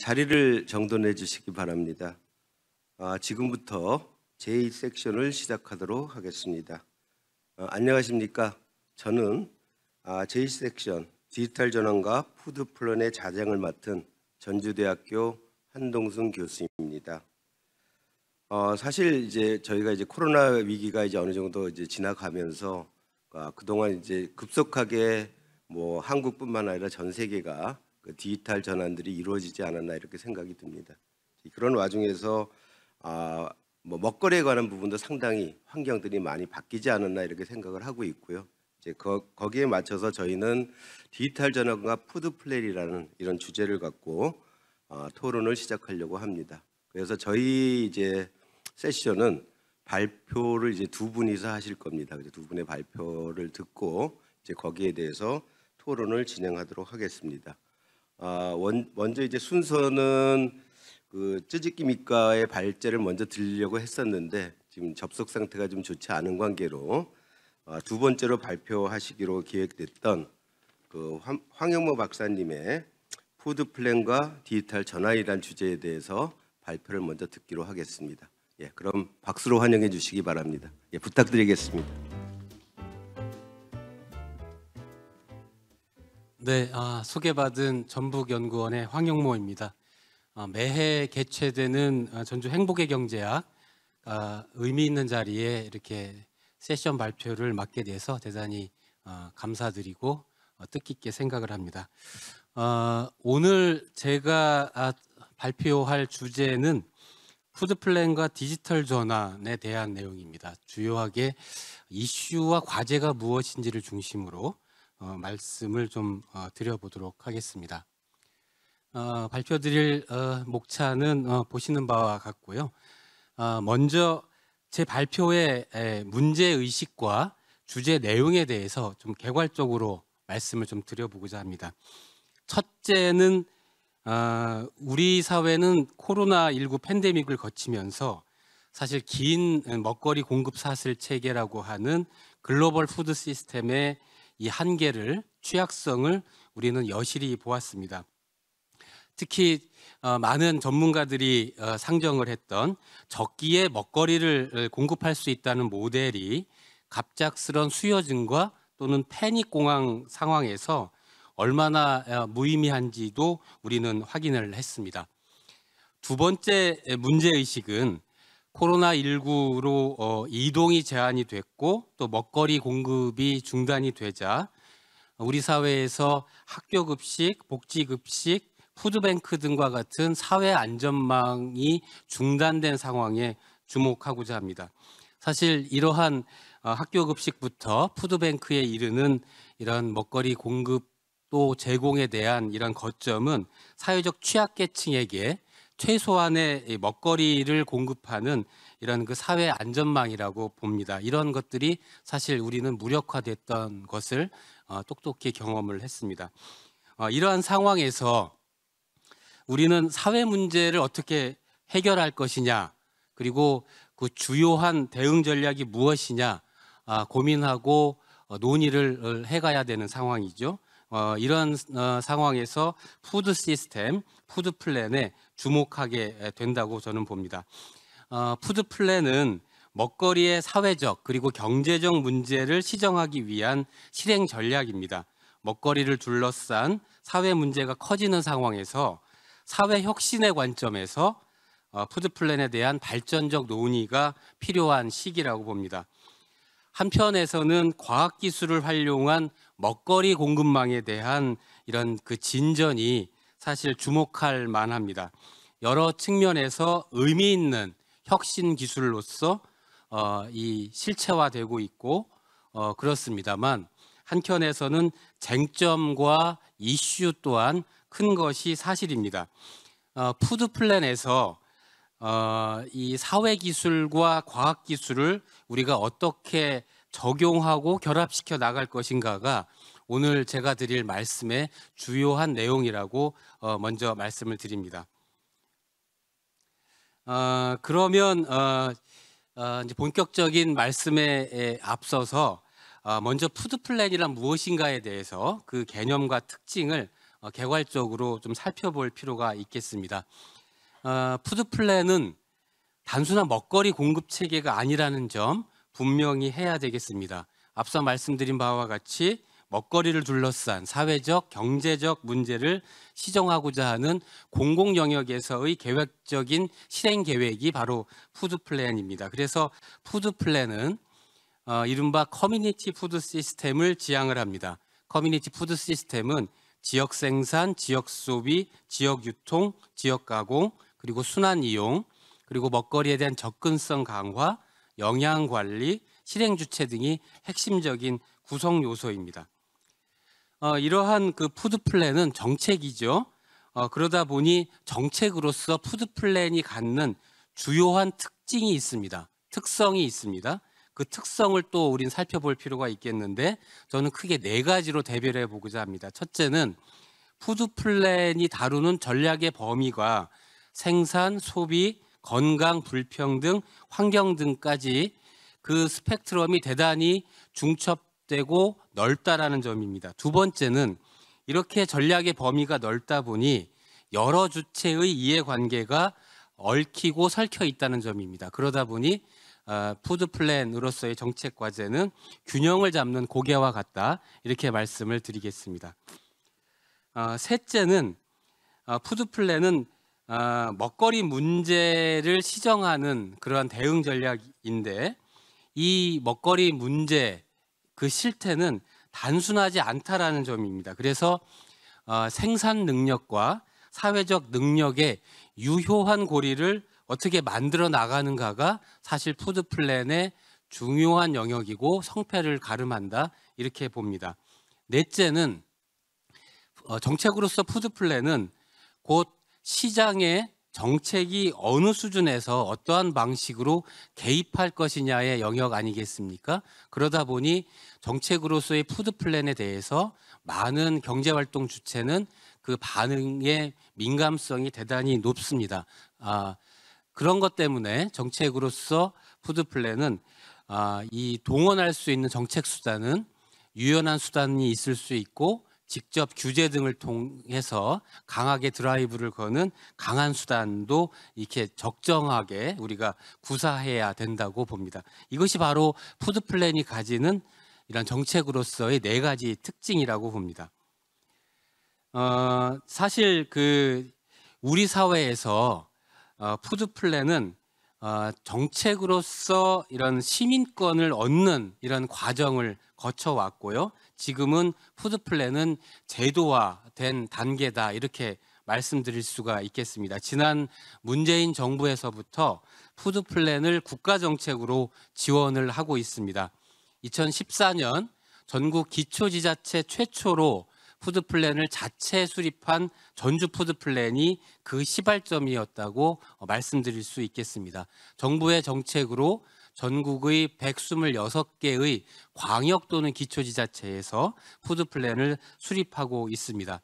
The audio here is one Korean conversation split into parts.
자리를 정돈해 주시기 바랍니다. 지금부터 제2섹션을 시작하도록 하겠습니다. 안녕하십니까? 저는 제2섹션 디지털 전환과 푸드 플랜의 자장을 맡은 전주대학교 한동순 교수입니다. 사실 이제 저희가 코로나 위기가 어느 정도 지나가면서 그동안 급속하게 한국뿐만 아니라 전 세계가 그 디지털 전환들이 이루어지지 않았나 이렇게 생각이 듭니다. 그런 와중에서 먹거리에 관한 부분도 상당히 환경들이 많이 바뀌지 않았나 이렇게 생각을 하고 있고요. 거기에 맞춰서 저희는 디지털 전환과 푸드 플랜이라는 이런 주제를 갖고 토론을 시작하려고 합니다. 그래서 저희 세션은 발표를 두 분이서 하실 겁니다. 두 분의 발표를 듣고 거기에 대해서 토론을 진행하도록 하겠습니다. 먼저 순서는 그 쯔즈키 미카의 발제를 먼저 들으려고 했었는데 지금 접속 상태가 좀 좋지 않은 관계로 두 번째로 발표하시기로 기획됐던 그 황영모 박사님의 푸드 플랜과 디지털 전환이라는 주제에 대해서 발표를 먼저 듣기로 하겠습니다. 그럼 박수로 환영해 주시기 바랍니다. 부탁드리겠습니다. 네, 소개받은 전북연구원의 황영모입니다. 매해 개최되는 전주 행복의 경제학 의미 있는 자리에 이렇게 세션 발표를 맡게 돼서 대단히 감사드리고 뜻깊게 생각을 합니다. 오늘 제가 발표할 주제는 푸드 플랜과 디지털 전환에 대한 내용입니다. 주요하게 이슈와 과제가 무엇인지를 중심으로 말씀을 좀 드려보도록 하겠습니다. 발표드릴 목차는 보시는 바와 같고요. 먼저 제 발표의 문제의식과 주제 내용에 대해서 좀 개괄적으로 말씀을 좀 드려보고자 합니다. 첫째는 우리 사회는 코로나19 팬데믹을 거치면서 사실 긴 먹거리 공급 사슬 체계라고 하는 글로벌 푸드 시스템의 이 한계를, 취약성을 우리는 여실히 보았습니다. 특히 많은 전문가들이 상정을 했던 적기에 먹거리를 공급할 수 있다는 모델이 갑작스런 수요 증가 또는 패닉 공황 상황에서 얼마나 무의미한지도 우리는 확인을 했습니다. 두 번째 문제의식은 코로나19로 이동이 제한이 됐고 또 먹거리 공급이 중단이 되자 우리 사회에서 학교급식, 복지급식, 푸드뱅크 등과 같은 사회 안전망이 중단된 상황에 주목하고자 합니다. 사실 이러한 학교급식부터 푸드뱅크에 이르는 이런 먹거리 공급 또 제공에 대한 이런 거점은 사회적 취약계층에게 최소한의 먹거리를 공급하는 이런 그 사회 안전망이라고 봅니다. 이런 것들이 사실 우리는 무력화됐던 것을 똑똑히 경험을 했습니다. 이러한 상황에서 우리는 사회 문제를 어떻게 해결할 것이냐, 그리고 그 주요한 대응 전략이 무엇이냐 고민하고 논의를 해가야 되는 상황이죠. 이런 상황에서 푸드 시스템, 푸드 플랜에 주목하게 된다고 저는 봅니다. 푸드 플랜은 먹거리의 사회적 그리고 경제적 문제를 시정하기 위한 실행 전략입니다. 먹거리를 둘러싼 사회 문제가 커지는 상황에서 사회 혁신의 관점에서 푸드 플랜에 대한 발전적 논의가 필요한 시기라고 봅니다. 한편에서는 과학기술을 활용한 먹거리 공급망에 대한 이런 그 진전이 사실 주목할 만합니다. 여러 측면에서 의미 있는 혁신 기술로서 이 실체화되고 있고 그렇습니다만 한편에서는 쟁점과 이슈 또한 큰 것이 사실입니다. 푸드 플랜에서 이 사회 기술과 과학 기술을 우리가 어떻게 적용하고 결합시켜 나갈 것인가가 오늘 제가 드릴 말씀의 주요한 내용이라고 먼저 말씀을 드립니다. 그러면 이제 본격적인 말씀에 앞서서 먼저 푸드 플랜이란 무엇인가에 대해서 그 개념과 특징을 개괄적으로 좀 살펴볼 필요가 있겠습니다. 푸드 플랜은 단순한 먹거리 공급 체계가 아니라는 점 분명히 해야 되겠습니다. 앞서 말씀드린 바와 같이 먹거리를 둘러싼 사회적, 경제적 문제를 시정하고자 하는 공공 영역에서의 계획적인 실행 계획이 바로 푸드 플랜입니다. 그래서 푸드 플랜은 이른바 커뮤니티 푸드 시스템을 지향을 합니다. 커뮤니티 푸드 시스템은 지역 생산, 지역 소비, 지역 유통, 지역 가공, 그리고 순환 이용, 그리고 먹거리에 대한 접근성 강화, 영양 관리, 실행 주체 등이 핵심적인 구성 요소입니다. 이러한 그 푸드 플랜은 정책이죠. 그러다 보니 정책으로서 푸드 플랜이 갖는 주요한 특징이 있습니다. 특성이 있습니다. 그 특성을 또 우린 살펴볼 필요가 있겠는데 저는 크게 4가지로 대별해 보고자 합니다. 첫째는 푸드 플랜이 다루는 전략의 범위가 생산, 소비, 건강, 불평등, 환경 등까지 그 스펙트럼이 대단히 중첩되고 넓다라는 점입니다. 두 번째는 이렇게 전략의 범위가 넓다 보니 여러 주체의 이해관계가 얽히고 설켜 있다는 점입니다. 그러다 보니 푸드 플랜으로서의 정책 과제는 균형을 잡는 고개와 같다, 이렇게 말씀을 드리겠습니다. 셋째는 푸드 플랜은 먹거리 문제를 시정하는 그러한 대응 전략인데 이 먹거리 문제 그 실태는 단순하지 않다라는 점입니다. 그래서 생산 능력과 사회적 능력의 유효한 고리를 어떻게 만들어 나가는가가 사실 푸드 플랜의 중요한 영역이고 성패를 가름한다, 이렇게 봅니다. 넷째는 정책으로서 푸드 플랜은 곧 시장의 정책이 어느 수준에서 어떠한 방식으로 개입할 것이냐의 영역 아니겠습니까? 그러다 보니 정책으로서의 푸드 플랜에 대해서 많은 경제활동 주체는 그 반응의 민감성이 대단히 높습니다. 그런 것 때문에 정책으로서 푸드 플랜은 이 동원할 수 있는 정책 수단은 유연한 수단이 있을 수 있고 직접 규제 등을 통해서 강하게 드라이브를 거는 강한 수단도 이렇게 적정하게 우리가 구사해야 된다고 봅니다. 이것이 바로 푸드 플랜이 가지는 이런 정책으로서의 4가지 특징이라고 봅니다. 사실 그 우리 사회에서 푸드 플랜은 정책으로서 이런 시민권을 얻는 이런 과정을 거쳐왔고요. 지금은 푸드 플랜은 제도화된 단계다, 이렇게 말씀드릴 수가 있겠습니다. 지난 문재인 정부에서부터 푸드 플랜을 국가 정책으로 지원을 하고 있습니다. 2014년 전국 기초지자체 최초로 푸드 플랜을 자체 수립한 전주 푸드 플랜이 그 시발점이었다고 말씀드릴 수 있겠습니다. 정부의 정책으로 전국의 126개의 광역 또는 기초지자체에서 푸드 플랜을 수립하고 있습니다.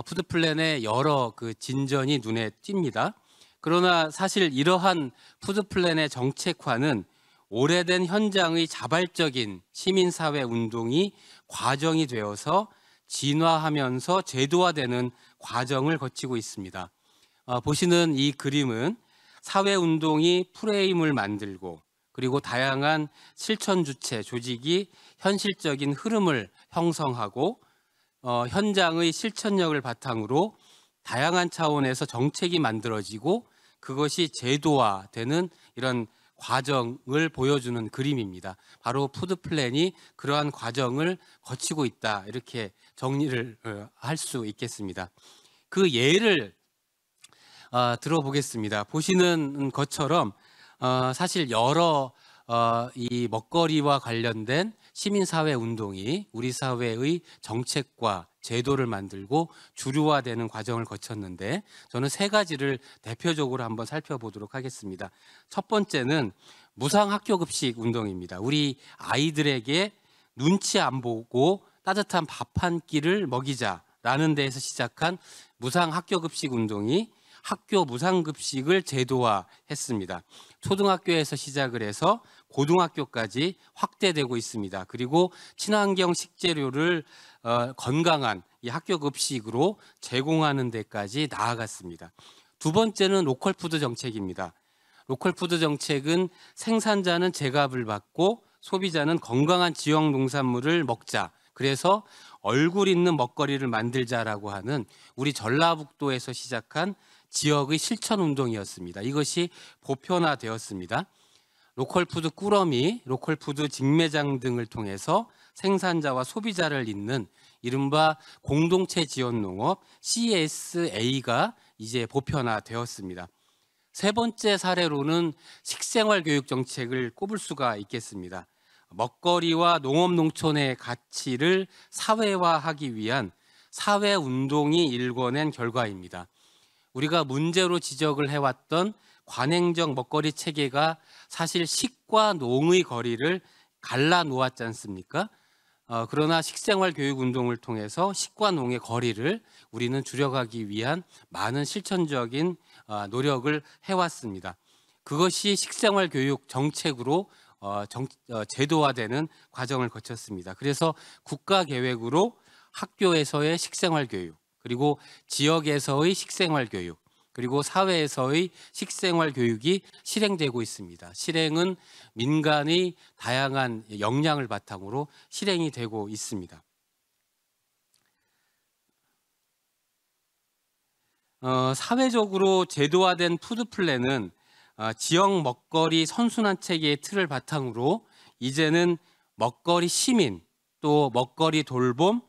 푸드 플랜의 여러 그 진전이 눈에 띕니다. 그러나 사실 이러한 푸드 플랜의 정책화는 오래된 현장의 자발적인 시민사회 운동이 과정이 되어서 진화하면서 제도화되는 과정을 거치고 있습니다. 보시는 이 그림은 사회운동이 프레임을 만들고 그리고 다양한 실천 주체 조직이 현실적인 흐름을 형성하고 현장의 실천력을 바탕으로 다양한 차원에서 정책이 만들어지고 그것이 제도화되는 이런 과정을 보여주는 그림입니다. 바로 푸드 플랜이 그러한 과정을 거치고 있다, 이렇게 정리를 할 수 있겠습니다. 그 예를 들어보겠습니다. 보시는 것처럼 사실 여러 이 먹거리와 관련된 시민사회 운동이 우리 사회의 정책과 제도를 만들고 주류화되는 과정을 거쳤는데 저는 3가지를 대표적으로 한번 살펴보도록 하겠습니다. 첫 번째는 무상학교급식 운동입니다. 우리 아이들에게 눈치 안 보고 따뜻한 밥 한 끼를 먹이자라는 데에서 시작한 무상학교급식 운동이 학교 무상급식을 제도화했습니다. 초등학교에서 시작을 해서 고등학교까지 확대되고 있습니다. 그리고 친환경 식재료를 건강한 이 학교 급식으로 제공하는 데까지 나아갔습니다. 두 번째는 로컬 푸드 정책입니다. 로컬 푸드 정책은 생산자는 제값을 받고 소비자는 건강한 지역 농산물을 먹자. 그래서 얼굴 있는 먹거리를 만들자라고 하는 우리 전라북도에서 시작한 지역의 실천 운동이었습니다. 이것이 보편화되었습니다. 로컬푸드 꾸러미, 로컬푸드 직매장 등을 통해서 생산자와 소비자를 잇는 이른바 공동체 지원 농업 CSA가 이제 보편화되었습니다. 세 번째 사례로는 식생활 교육 정책을 꼽을 수가 있겠습니다. 먹거리와 농업농촌의 가치를 사회화하기 위한 사회운동이 일궈낸 결과입니다. 우리가 문제로 지적을 해왔던 관행적 먹거리 체계가 사실 식과 농의 거리를 갈라놓았지 않습니까? 그러나 식생활 교육 운동을 통해서 식과 농의 거리를 우리는 줄여가기 위한 많은 실천적인 노력을 해왔습니다. 그것이 식생활 교육 정책으로 제도화되는 과정을 거쳤습니다. 그래서 국가 계획으로 학교에서의 식생활 교육, 그리고 지역에서의 식생활 교육, 그리고 사회에서의 식생활 교육이 실행되고 있습니다. 실행은 민간의 다양한 역량을 바탕으로 실행이 되고 있습니다. 사회적으로 제도화된 푸드 플랜은 지역 먹거리 선순환 체계의 틀을 바탕으로 이제는 먹거리 시민, 또 먹거리 돌봄,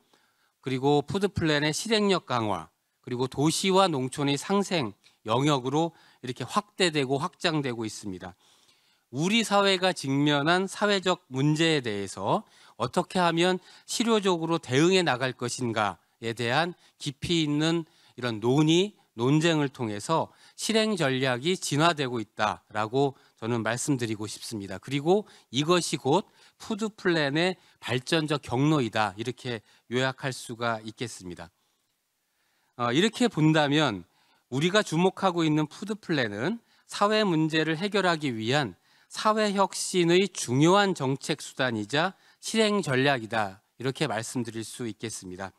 그리고 푸드 플랜의 실행력 강화, 그리고 도시와 농촌의 상생 영역으로 이렇게 확대되고 확장되고 있습니다. 우리 사회가 직면한 사회적 문제에 대해서 어떻게 하면 실효적으로 대응해 나갈 것인가에 대한 깊이 있는 이런 논의, 논쟁을 통해서 실행 전략이 진화되고 있다라고 저는 말씀드리고 싶습니다. 그리고 이것이 곧 푸드 플랜의 발전적 경로이다, 이렇게 요약할 수가 있겠습니다. 이렇게 본다면 우리가 주목하고 있는 푸드 플랜은 사회 문제를 해결하기 위한 사회 혁신의 중요한 정책 수단이자 실행 전략이다, 이렇게 말씀드릴 수 있겠습니다.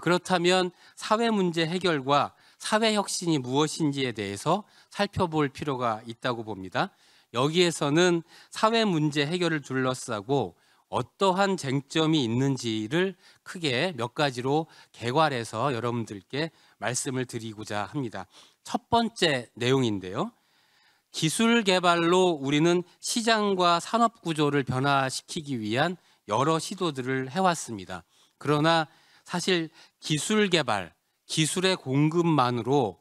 그렇다면 사회 문제 해결과 사회 혁신이 무엇인지에 대해서 살펴볼 필요가 있다고 봅니다. 여기에서는 사회 문제 해결을 둘러싸고 어떠한 쟁점이 있는지를 크게 몇 가지로 개괄해서 여러분들께 말씀을 드리고자 합니다. 첫 번째 내용인데요. 기술 개발로 우리는 시장과 산업 구조를 변화시키기 위한 여러 시도들을 해왔습니다. 그러나 사실 기술 개발, 기술의 공급만으로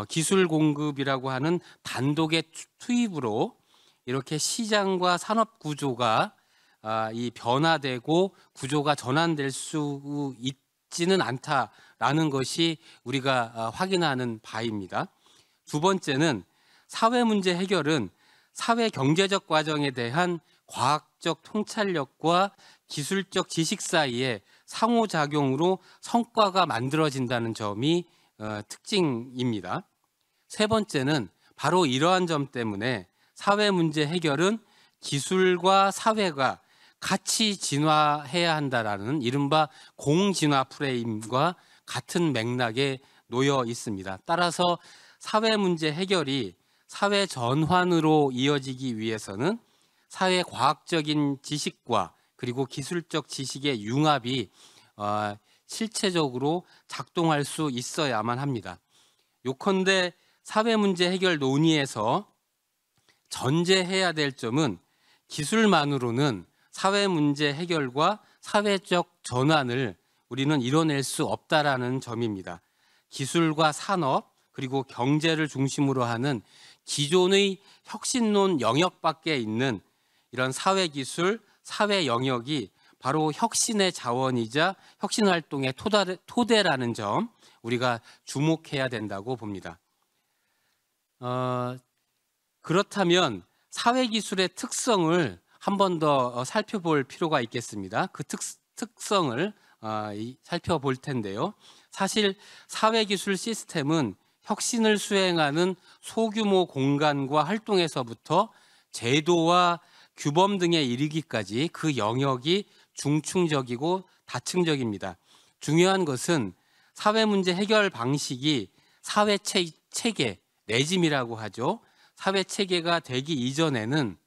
기술 공급이라고 하는 단독의 투입으로 이렇게 시장과 산업 구조가 이 변화되고 구조가 전환될 수 있지는 않다라는 것이 우리가 확인하는 바입니다. 두 번째는 사회 문제 해결은 사회 경제적 과정에 대한 과학적 통찰력과 기술적 지식 사이에 상호작용으로 성과가 만들어진다는 점이 특징입니다. 세 번째는 바로 이러한 점 때문에 사회 문제 해결은 기술과 사회가 같이 진화해야 한다라는 이른바 공진화 프레임과 같은 맥락에 놓여 있습니다. 따라서 사회 문제 해결이 사회 전환으로 이어지기 위해서는 사회 과학적인 지식과 그리고 기술적 지식의 융합이 실체적으로 작동할 수 있어야만 합니다. 요컨대 사회 문제 해결 논의에서 전제해야 될 점은 기술만으로는 사회 문제 해결과 사회적 전환을 우리는 이뤄낼 수 없다라는 점입니다. 기술과 산업 그리고 경제를 중심으로 하는 기존의 혁신론 영역 밖에 있는 이런 사회기술, 사회 영역이 바로 혁신의 자원이자 혁신활동의 토대라는 점 우리가 주목해야 된다고 봅니다. 그렇다면 사회기술의 특성을 한 번 더 살펴볼 필요가 있겠습니다. 그 특성을 살펴볼 텐데요. 사실 사회기술 시스템은 혁신을 수행하는 소규모 공간과 활동에서부터 제도와 규범 등에 이르기까지 그 영역이 중층적이고 다층적입니다. 중요한 것은 사회 문제 해결 방식이 사회 체계, 레짐이라고 하죠. 사회 체계가 되기 이전에는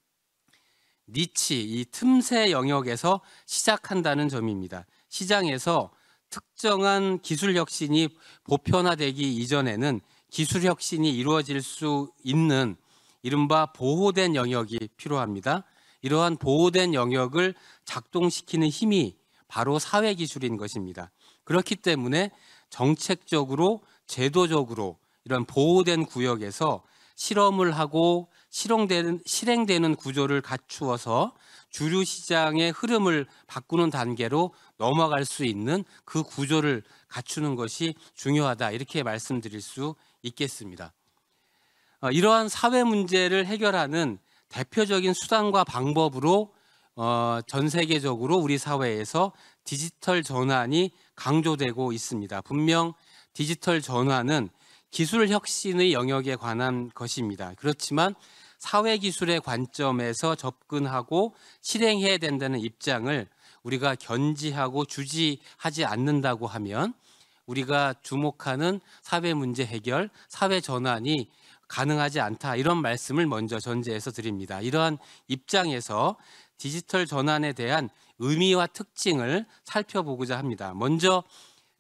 니치, 이 틈새 영역에서 시작한다는 점입니다. 시장에서 특정한 기술 혁신이 보편화되기 이전에는 기술 혁신이 이루어질 수 있는 이른바 보호된 영역이 필요합니다. 이러한 보호된 영역을 작동시키는 힘이 바로 사회기술인 것입니다. 그렇기 때문에 정책적으로, 제도적으로 이런 보호된 구역에서 실험을 하고 실행되는 구조를 갖추어서 주류 시장의 흐름을 바꾸는 단계로 넘어갈 수 있는 그 구조를 갖추는 것이 중요하다, 이렇게 말씀드릴 수 있겠습니다. 이러한 사회 문제를 해결하는 대표적인 수단과 방법으로 전 세계적으로 우리 사회에서 디지털 전환이 강조되고 있습니다. 분명 디지털 전환은 기술 혁신의 영역에 관한 것입니다. 그렇지만 사회기술의 관점에서 접근하고 실행해야 된다는 입장을 우리가 견지하고 주지하지 않는다고 하면 우리가 주목하는 사회 문제 해결, 사회 전환이 가능하지 않다, 이런 말씀을 먼저 전제해서 드립니다. 이러한 입장에서 디지털 전환에 대한 의미와 특징을 살펴보고자 합니다. 먼저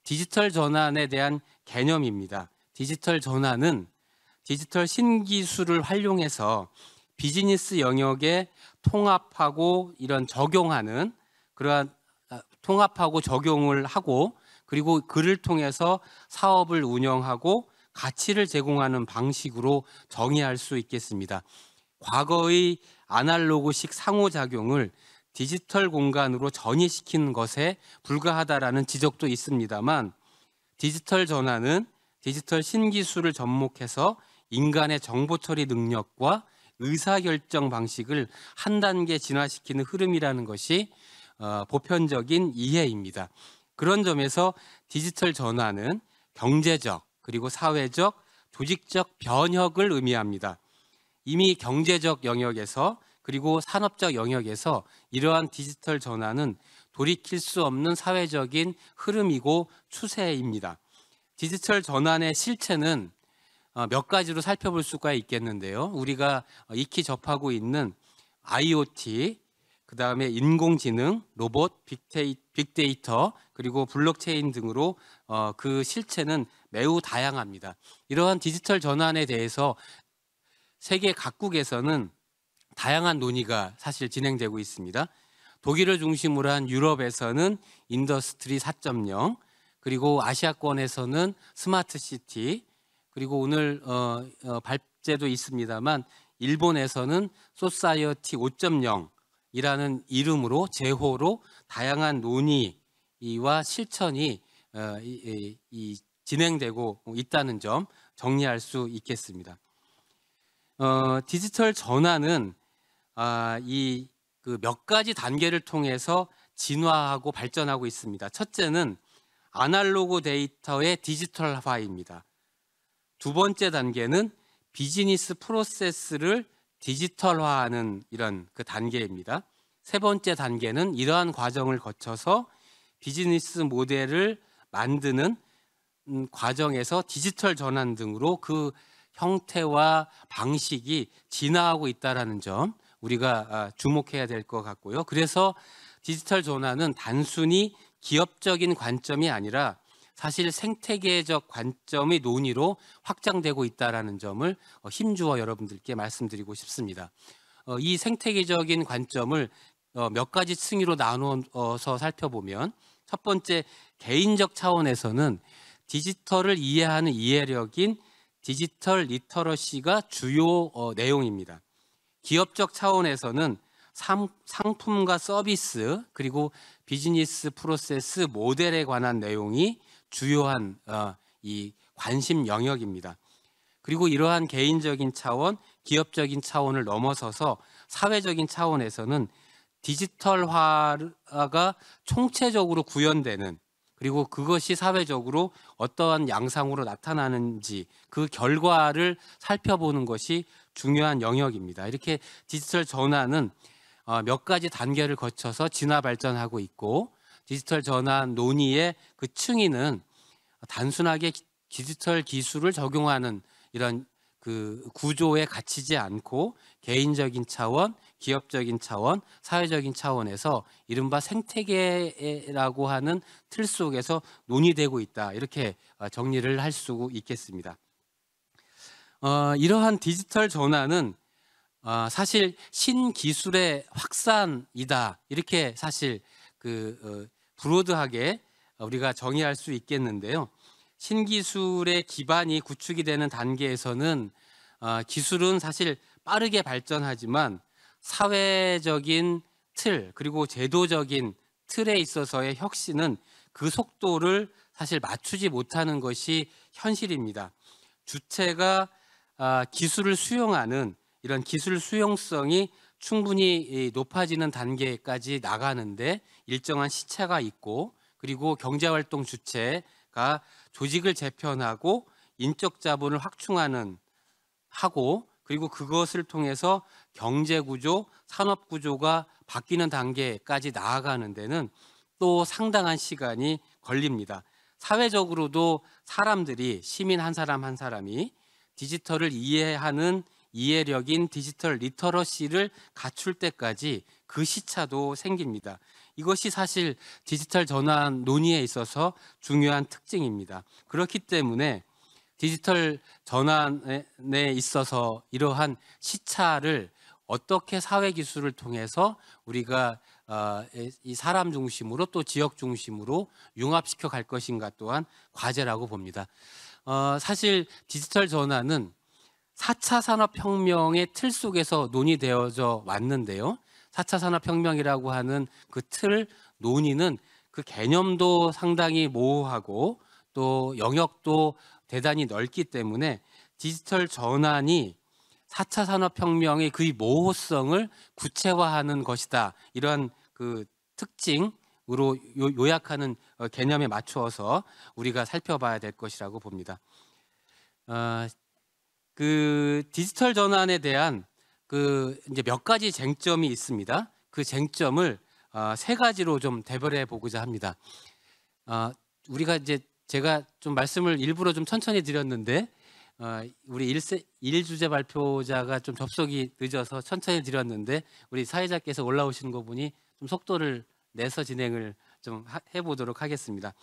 디지털 전환에 대한 개념입니다. 디지털 전환은 디지털 신기술을 활용해서 비즈니스 영역에 통합하고 적용을 하고, 그리고 그를 통해서 사업을 운영하고 가치를 제공하는 방식으로 정의할 수 있겠습니다. 과거의 아날로그식 상호작용을 디지털 공간으로 전이시키는 것에 불과하다라는 지적도 있습니다만, 디지털 전환은 디지털 신기술을 접목해서 인간의 정보 처리 능력과 의사결정 방식을 한 단계 진화시키는 흐름이라는 것이 보편적인 이해입니다. 그런 점에서 디지털 전환은 경제적, 그리고 사회적, 조직적 변혁을 의미합니다. 이미 경제적 영역에서, 그리고 산업적 영역에서 이러한 디지털 전환은 돌이킬 수 없는 사회적인 흐름이고 추세입니다. 디지털 전환의 실체는 몇 가지로 살펴볼 수가 있겠는데요. 우리가 익히 접하고 있는 IoT, 그 다음에 인공지능, 로봇, 빅데이터, 그리고 블록체인 등으로 그 실체는 매우 다양합니다. 이러한 디지털 전환에 대해서 세계 각국에서는 다양한 논의가 사실 진행되고 있습니다. 독일을 중심으로 한 유럽에서는 인더스트리 4.0, 그리고 아시아권에서는 스마트 시티, 그리고 오늘 발제도 있습니다만 일본에서는 소사이어티 5.0이라는 이름으로, 제호로 다양한 논의와 실천이 진행되고 있다는 점 정리할 수 있겠습니다. 디지털 전환은 몇 가지 단계를 통해서 진화하고 발전하고 있습니다. 첫째는 아날로그 데이터의 디지털화입니다. 두 번째 단계는 비즈니스 프로세스를 디지털화하는 이런 그 단계입니다. 세 번째 단계는 이러한 과정을 거쳐서 비즈니스 모델을 만드는 과정에서 디지털 전환 등으로 그 형태와 방식이 진화하고 있다는 점 우리가 주목해야 될 것 같고요. 그래서 디지털 전환은 단순히 기업적인 관점이 아니라 사실 생태계적 관점의 논의로 확장되고 있다는 점을 힘주어 여러분들께 말씀드리고 싶습니다. 이 생태계적인 관점을 몇 가지 층위로 나누어서 살펴보면, 첫 번째, 개인적 차원에서는 디지털을 이해하는 이해력인 디지털 리터러시가 주요 내용입니다. 기업적 차원에서는 상품과 서비스, 그리고 비즈니스 프로세스 모델에 관한 내용이 주요한 이 관심 영역입니다. 그리고 이러한 개인적인 차원, 기업적인 차원을 넘어서서 사회적인 차원에서는 디지털화가 총체적으로 구현되는, 그리고 그것이 사회적으로 어떠한 양상으로 나타나는지 그 결과를 살펴보는 것이 중요한 영역입니다. 이렇게 디지털 전환은 몇 가지 단계를 거쳐서 진화 발전하고 있고, 디지털 전환 논의의 그 층위는 단순하게 디지털 기술을 적용하는 이런 그 구조에 갇히지 않고 개인적인 차원, 기업적인 차원, 사회적인 차원에서 이른바 생태계라고 하는 틀 속에서 논의되고 있다. 이렇게 정리를 할 수 있겠습니다. 이러한 디지털 전환은 사실 신기술의 확산이다. 이렇게 사실 브로드하게 우리가 정의할 수 있겠는데요. 신기술의 기반이 구축이 되는 단계에서는 기술은 사실 빠르게 발전하지만 사회적인 틀 그리고 제도적인 틀에 있어서의 혁신은 그 속도를 사실 맞추지 못하는 것이 현실입니다. 주체가 기술을 수용하는 이런 기술 수용성이 충분히 높아지는 단계까지 나가는데 일정한 시차가 있고, 그리고 경제활동 주체가 조직을 재편하고 인적 자본을 확충하는 하고, 그리고 그것을 통해서 경제 구조, 산업 구조가 바뀌는 단계까지 나아가는 데는 또 상당한 시간이 걸립니다. 사회적으로도 사람들이, 시민 한 사람 한 사람이 디지털을 이해하는 이해력인 디지털 리터러시를 갖출 때까지 그 시차도 생깁니다. 이것이 사실 디지털 전환 논의에 있어서 중요한 특징입니다. 그렇기 때문에 디지털 전환에 있어서 이러한 시차를 어떻게 사회 기술을 통해서 우리가 이 사람 중심으로 또 지역 중심으로 융합시켜 갈 것인가 또한 과제라고 봅니다. 사실 디지털 전환은 4차 산업혁명의 틀 속에서 논의되어져 왔는데요. 4차 산업혁명이라고 하는 그 틀 논의는 그 개념도 상당히 모호하고 또 영역도 대단히 넓기 때문에 디지털 전환이 4차 산업혁명의 그 모호성을 구체화하는 것이다. 이런 그 특징으로 요약하는 개념에 맞추어서 우리가 살펴봐야 될 것이라고 봅니다. 그 디지털 전환에 대한 이제 몇 가지 쟁점이 있습니다. 그 쟁점을 세 가지로 좀 대별해 보고자 합니다. 우리가 이제 제가 좀 말씀을 일부러 좀 천천히 드렸는데 우리 1주제 발표자가 좀 접속이 늦어서 천천히 드렸는데 우리 사회자께서 올라오시는 거 보니 좀 속도를 내서 진행을 좀 해보도록 하겠습니다.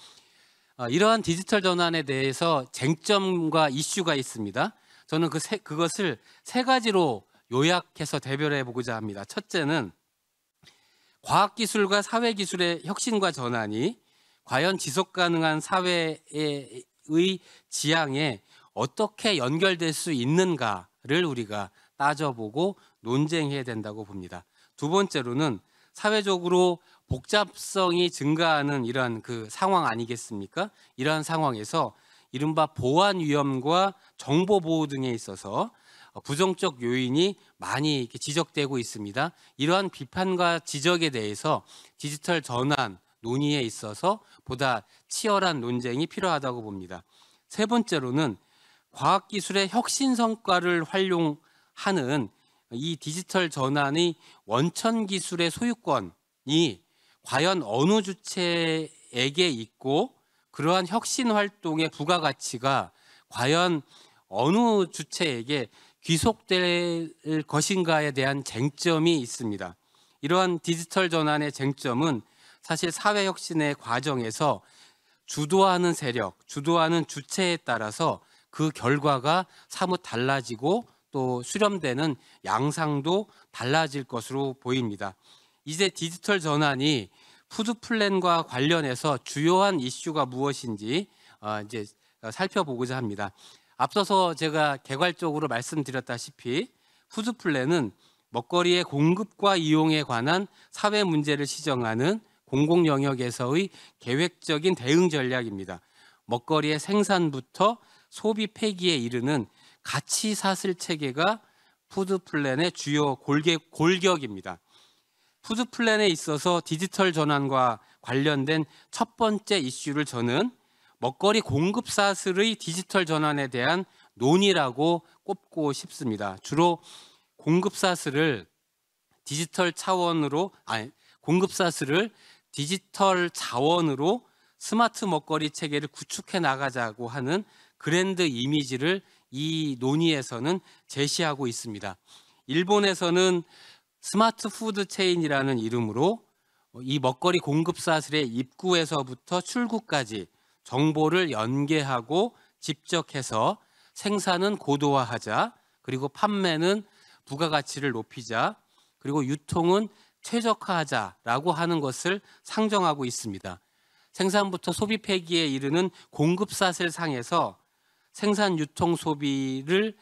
이러한 디지털 전환에 대해서 쟁점과 이슈가 있습니다. 저는 그것을 세 가지로 요약해서 대별해 보고자 합니다. 첫째는 과학기술과 사회기술의 혁신과 전환이 과연 지속가능한 사회의 지향에 어떻게 연결될 수 있는가를 우리가 따져보고 논쟁해야 된다고 봅니다. 두 번째로는 사회적으로 복잡성이 증가하는 이러한 그 상황 아니겠습니까? 이러한 상황에서 이른바 보안 위험과 정보 보호 등에 있어서 부정적 요인이 많이 이렇게 지적되고 있습니다. 이러한 비판과 지적에 대해서 디지털 전환 논의에 있어서 보다 치열한 논쟁이 필요하다고 봅니다. 세 번째로는 과학기술의 혁신 성과를 활용하는 이 디지털 전환의 원천 기술의 소유권이 과연 어느 주체에게 있고 그러한 혁신 활동의 부가가치가 과연 어느 주체에게 귀속될 것인가에 대한 쟁점이 있습니다. 이러한 디지털 전환의 쟁점은 사실 사회혁신의 과정에서 주도하는 세력, 주도하는 주체에 따라서 그 결과가 사뭇 달라지고 또 수렴되는 양상도 달라질 것으로 보입니다. 이제 디지털 전환이 푸드 플랜과 관련해서 주요한 이슈가 무엇인지 이제 살펴보고자 합니다. 앞서서 제가 개괄적으로 말씀드렸다시피 푸드 플랜은 먹거리의 공급과 이용에 관한 사회 문제를 시정하는 공공 영역에서의 계획적인 대응 전략입니다. 먹거리의 생산부터 소비 폐기에 이르는 가치 사슬 체계가 푸드 플랜의 주요 골격입니다. 푸드 플랜에 있어서 디지털 전환과 관련된 첫 번째 이슈를 저는 먹거리 공급 사슬의 디지털 전환에 대한 논의라고 꼽고 싶습니다. 주로 공급 사슬을 디지털 차원으로 공급 사슬을 디지털 자원으로 스마트 먹거리 체계를 구축해 나가자고 하는 그랜드 이미지를 이 논의에서는 제시하고 있습니다. 일본에서는 스마트 푸드 체인이라는 이름으로 이 먹거리 공급사슬의 입구에서부터 출구까지 정보를 연계하고 집적해서 생산은 고도화하자, 그리고 판매는 부가가치를 높이자, 그리고 유통은 최적화하자라고 하는 것을 상정하고 있습니다. 생산부터 소비 폐기에 이르는 공급사슬 상에서 생산, 유통, 소비를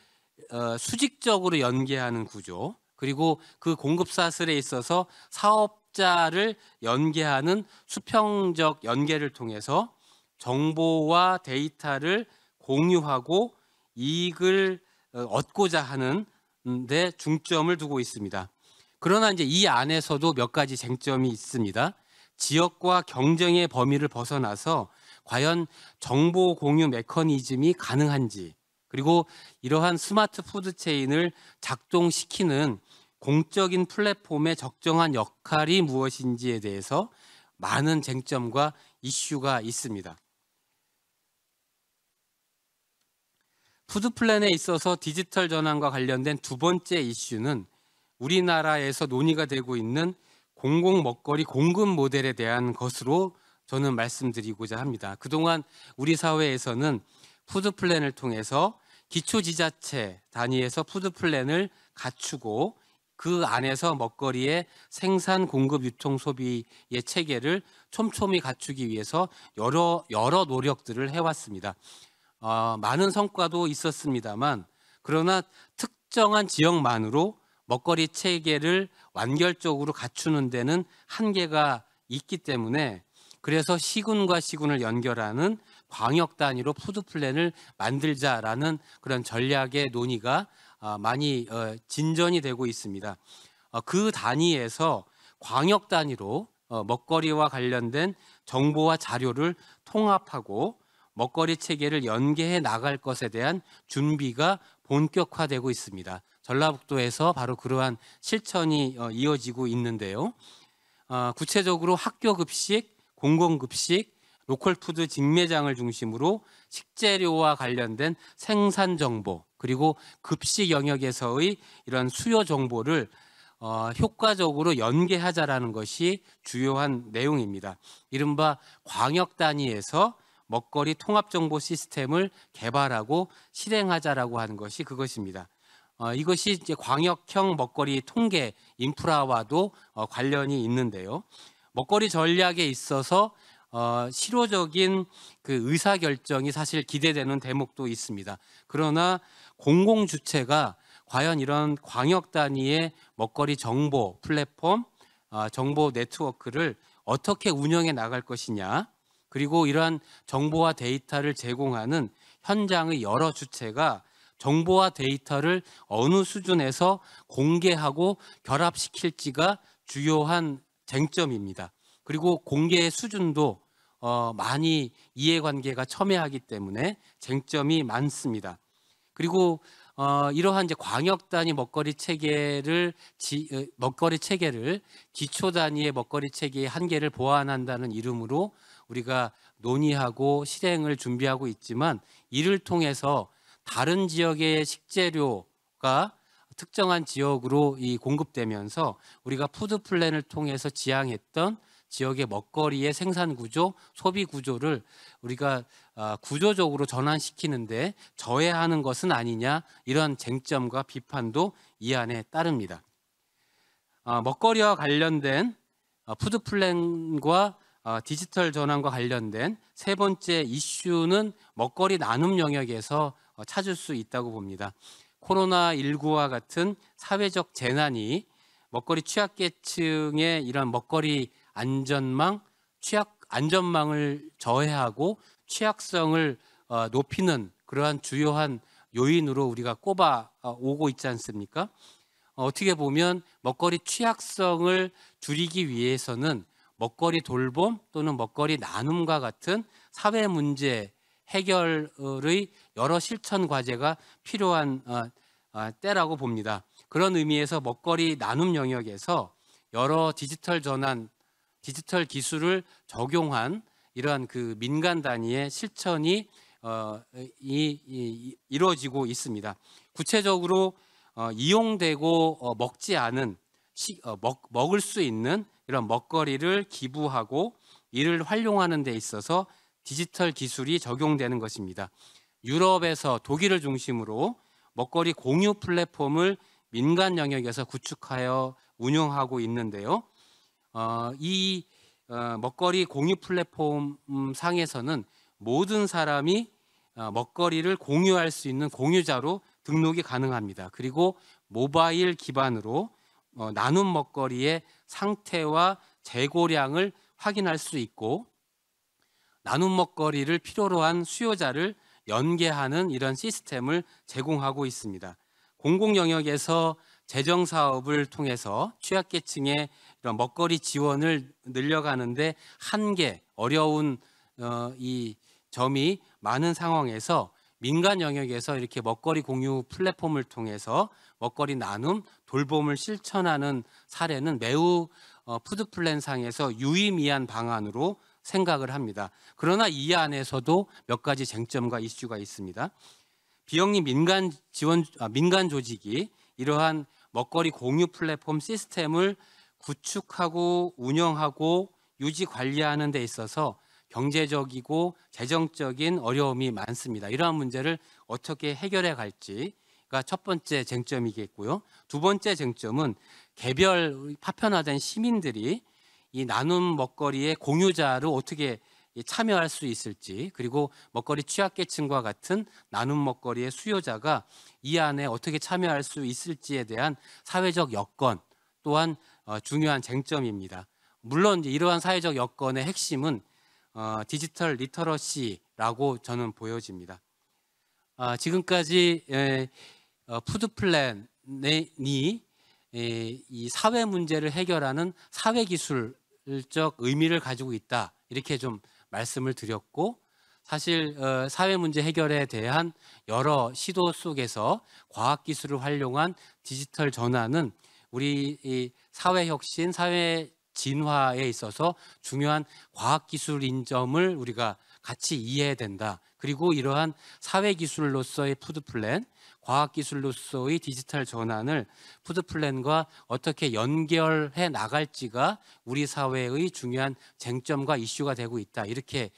수직적으로 연계하는 구조, 그리고 그 공급사슬에 있어서 사업자를 연계하는 수평적 연계를 통해서 정보와 데이터를 공유하고 이익을 얻고자 하는 데 중점을 두고 있습니다. 그러나 이제 이 안에서도 몇 가지 쟁점이 있습니다. 지역과 경쟁의 범위를 벗어나서 과연 정보 공유 메커니즘이 가능한지, 그리고 이러한 스마트 푸드 체인을 작동시키는 공적인 플랫폼의 적정한 역할이 무엇인지에 대해서 많은 쟁점과 이슈가 있습니다. 푸드플랜에 있어서 디지털 전환과 관련된 두 번째 이슈는 우리나라에서 논의가 되고 있는 공공 먹거리 공급 모델에 대한 것으로 저는 말씀드리고자 합니다. 그동안 우리 사회에서는 푸드플랜을 통해서 기초지자체 단위에서 푸드플랜을 갖추고 그 안에서 먹거리의 생산, 공급, 유통, 소비의 체계를 촘촘히 갖추기 위해서 여러 노력들을 해왔습니다. 많은 성과도 있었습니다만, 그러나 특정한 지역만으로 먹거리 체계를 완결적으로 갖추는 데는 한계가 있기 때문에, 그래서 시군과 시군을 연결하는 광역 단위로 푸드플랜을 만들자라는 그런 전략의 논의가 많이 진전이 되고 있습니다. 그 단위에서 광역 단위로 먹거리와 관련된 정보와 자료를 통합하고 먹거리 체계를 연계해 나갈 것에 대한 준비가 본격화되고 있습니다. 전라북도에서 바로 그러한 실천이 이어지고 있는데요. 구체적으로 학교 급식, 공공급식, 로컬푸드 직매장을 중심으로 식재료와 관련된 생산 정보, 그리고 급식 영역에서의 이런 수요 정보를 효과적으로 연계하자라는 것이 주요한 내용입니다. 이른바 광역 단위에서 먹거리 통합정보 시스템을 개발하고 실행하자라고 하는 것이 그것입니다. 이것이 이제 광역형 먹거리 통계 인프라와도 관련이 있는데요. 먹거리 전략에 있어서 실효적인 그 의사결정이 사실 기대되는 대목도 있습니다. 그러나 공공주체가 과연 이런 광역 단위의 먹거리 정보 플랫폼, 정보 네트워크를 어떻게 운영해 나갈 것이냐, 그리고 이러한 정보와 데이터를 제공하는 현장의 여러 주체가 정보와 데이터를 어느 수준에서 공개하고 결합시킬지가 주요한 쟁점입니다. 그리고 공개의 수준도 많이 이해관계가 첨예하기 때문에 쟁점이 많습니다. 그리고 이러한 이제 광역 단위 먹거리 체계를 기초 단위의 먹거리 체계의 한계를 보완한다는 이름으로 우리가 논의하고 실행을 준비하고 있지만, 이를 통해서 다른 지역의 식재료가 특정한 지역으로 공급되면서 우리가 푸드 플랜을 통해서 지향했던 지역의 먹거리의 생산 구조, 소비 구조를 우리가 구조적으로 전환시키는데 저해하는 것은 아니냐, 이런 쟁점과 비판도 이 안에 따릅니다. 먹거리와 관련된 푸드 플랜과 디지털 전환과 관련된 세 번째 이슈는 먹거리 나눔 영역에서 찾을 수 있다고 봅니다. 코로나19와 같은 사회적 재난이 먹거리 취약계층의 이런 먹거리 안전망을 저해하고 취약성을 높이는 그러한 주요한 요인으로 우리가 꼽아 오고 있지 않습니까? 어떻게 보면 먹거리 취약성을 줄이기 위해서는 먹거리 돌봄 또는 먹거리 나눔과 같은 사회 문제 해결의 여러 실천 과제가 필요한 때라고 봅니다. 그런 의미에서 먹거리 나눔 영역에서 여러 디지털 전환 디지털 기술을 적용한 이러한 그 민간 단위의 실천이 이루어지고 있습니다. 구체적으로 이용되고 먹지 않은 먹을 수 있는 이런 먹거리를 기부하고 이를 활용하는 데 있어서 디지털 기술이 적용되는 것입니다. 유럽에서 독일을 중심으로 먹거리 공유 플랫폼을 민간 영역에서 구축하여 운영하고 있는데요. 이 먹거리 공유 플랫폼 상에서는 모든 사람이 먹거리를 공유할 수 있는 공유자로 등록이 가능합니다. 그리고 모바일 기반으로 나눔 먹거리의 상태와 재고량을 확인할 수 있고 나눔 먹거리를 필요로 한 수요자를 연계하는 이런 시스템을 제공하고 있습니다. 공공 영역에서 재정 사업을 통해서 취약계층의 이런 먹거리 지원을 늘려가는데 한계, 어려운 이 점이 많은 상황에서 민간 영역에서 이렇게 먹거리 공유 플랫폼을 통해서 먹거리 나눔, 돌봄을 실천하는 사례는 매우 푸드플랜상에서 유의미한 방안으로 생각을 합니다. 그러나 이 안에서도 몇 가지 쟁점과 이슈가 있습니다. 비영리 민간 조직이 이러한 먹거리 공유 플랫폼 시스템을 구축하고 운영하고 유지 관리하는 데 있어서 경제적이고 재정적인 어려움이 많습니다. 이러한 문제를 어떻게 해결해 갈지가 첫 번째 쟁점이겠고요. 두 번째 쟁점은 개별 파편화된 시민들이 이 나눔 먹거리의 공유자로 어떻게 참여할 수 있을지, 그리고 먹거리 취약계층과 같은 나눔 먹거리의 수요자가 이 안에 어떻게 참여할 수 있을지에 대한 사회적 여건 또한 중요한 쟁점입니다. 물론 이러한 사회적 여건의 핵심은 디지털 리터러시라고 저는 보여집니다. 지금까지 푸드플랜이 이 사회 문제를 해결하는 사회 기술적 의미를 가지고 있다, 이렇게 좀 말씀을 드렸고, 사실 사회 문제 해결에 대한 여러 시도 속에서 과학 기술을 활용한 디지털 전환은 우리 이 사회 혁신, 사회 진화에 있어서 중요한 과학 기술인 점을 우리가 같이 이해해야 된다. 그리고 이러한 사회 기술로서의 푸드플랜, 과학 기술로서의 디지털 전환을 푸드플랜과 어떻게 연결해 나갈지가 우리 사회의 중요한 쟁점과 이슈가 되고 있다, 이렇게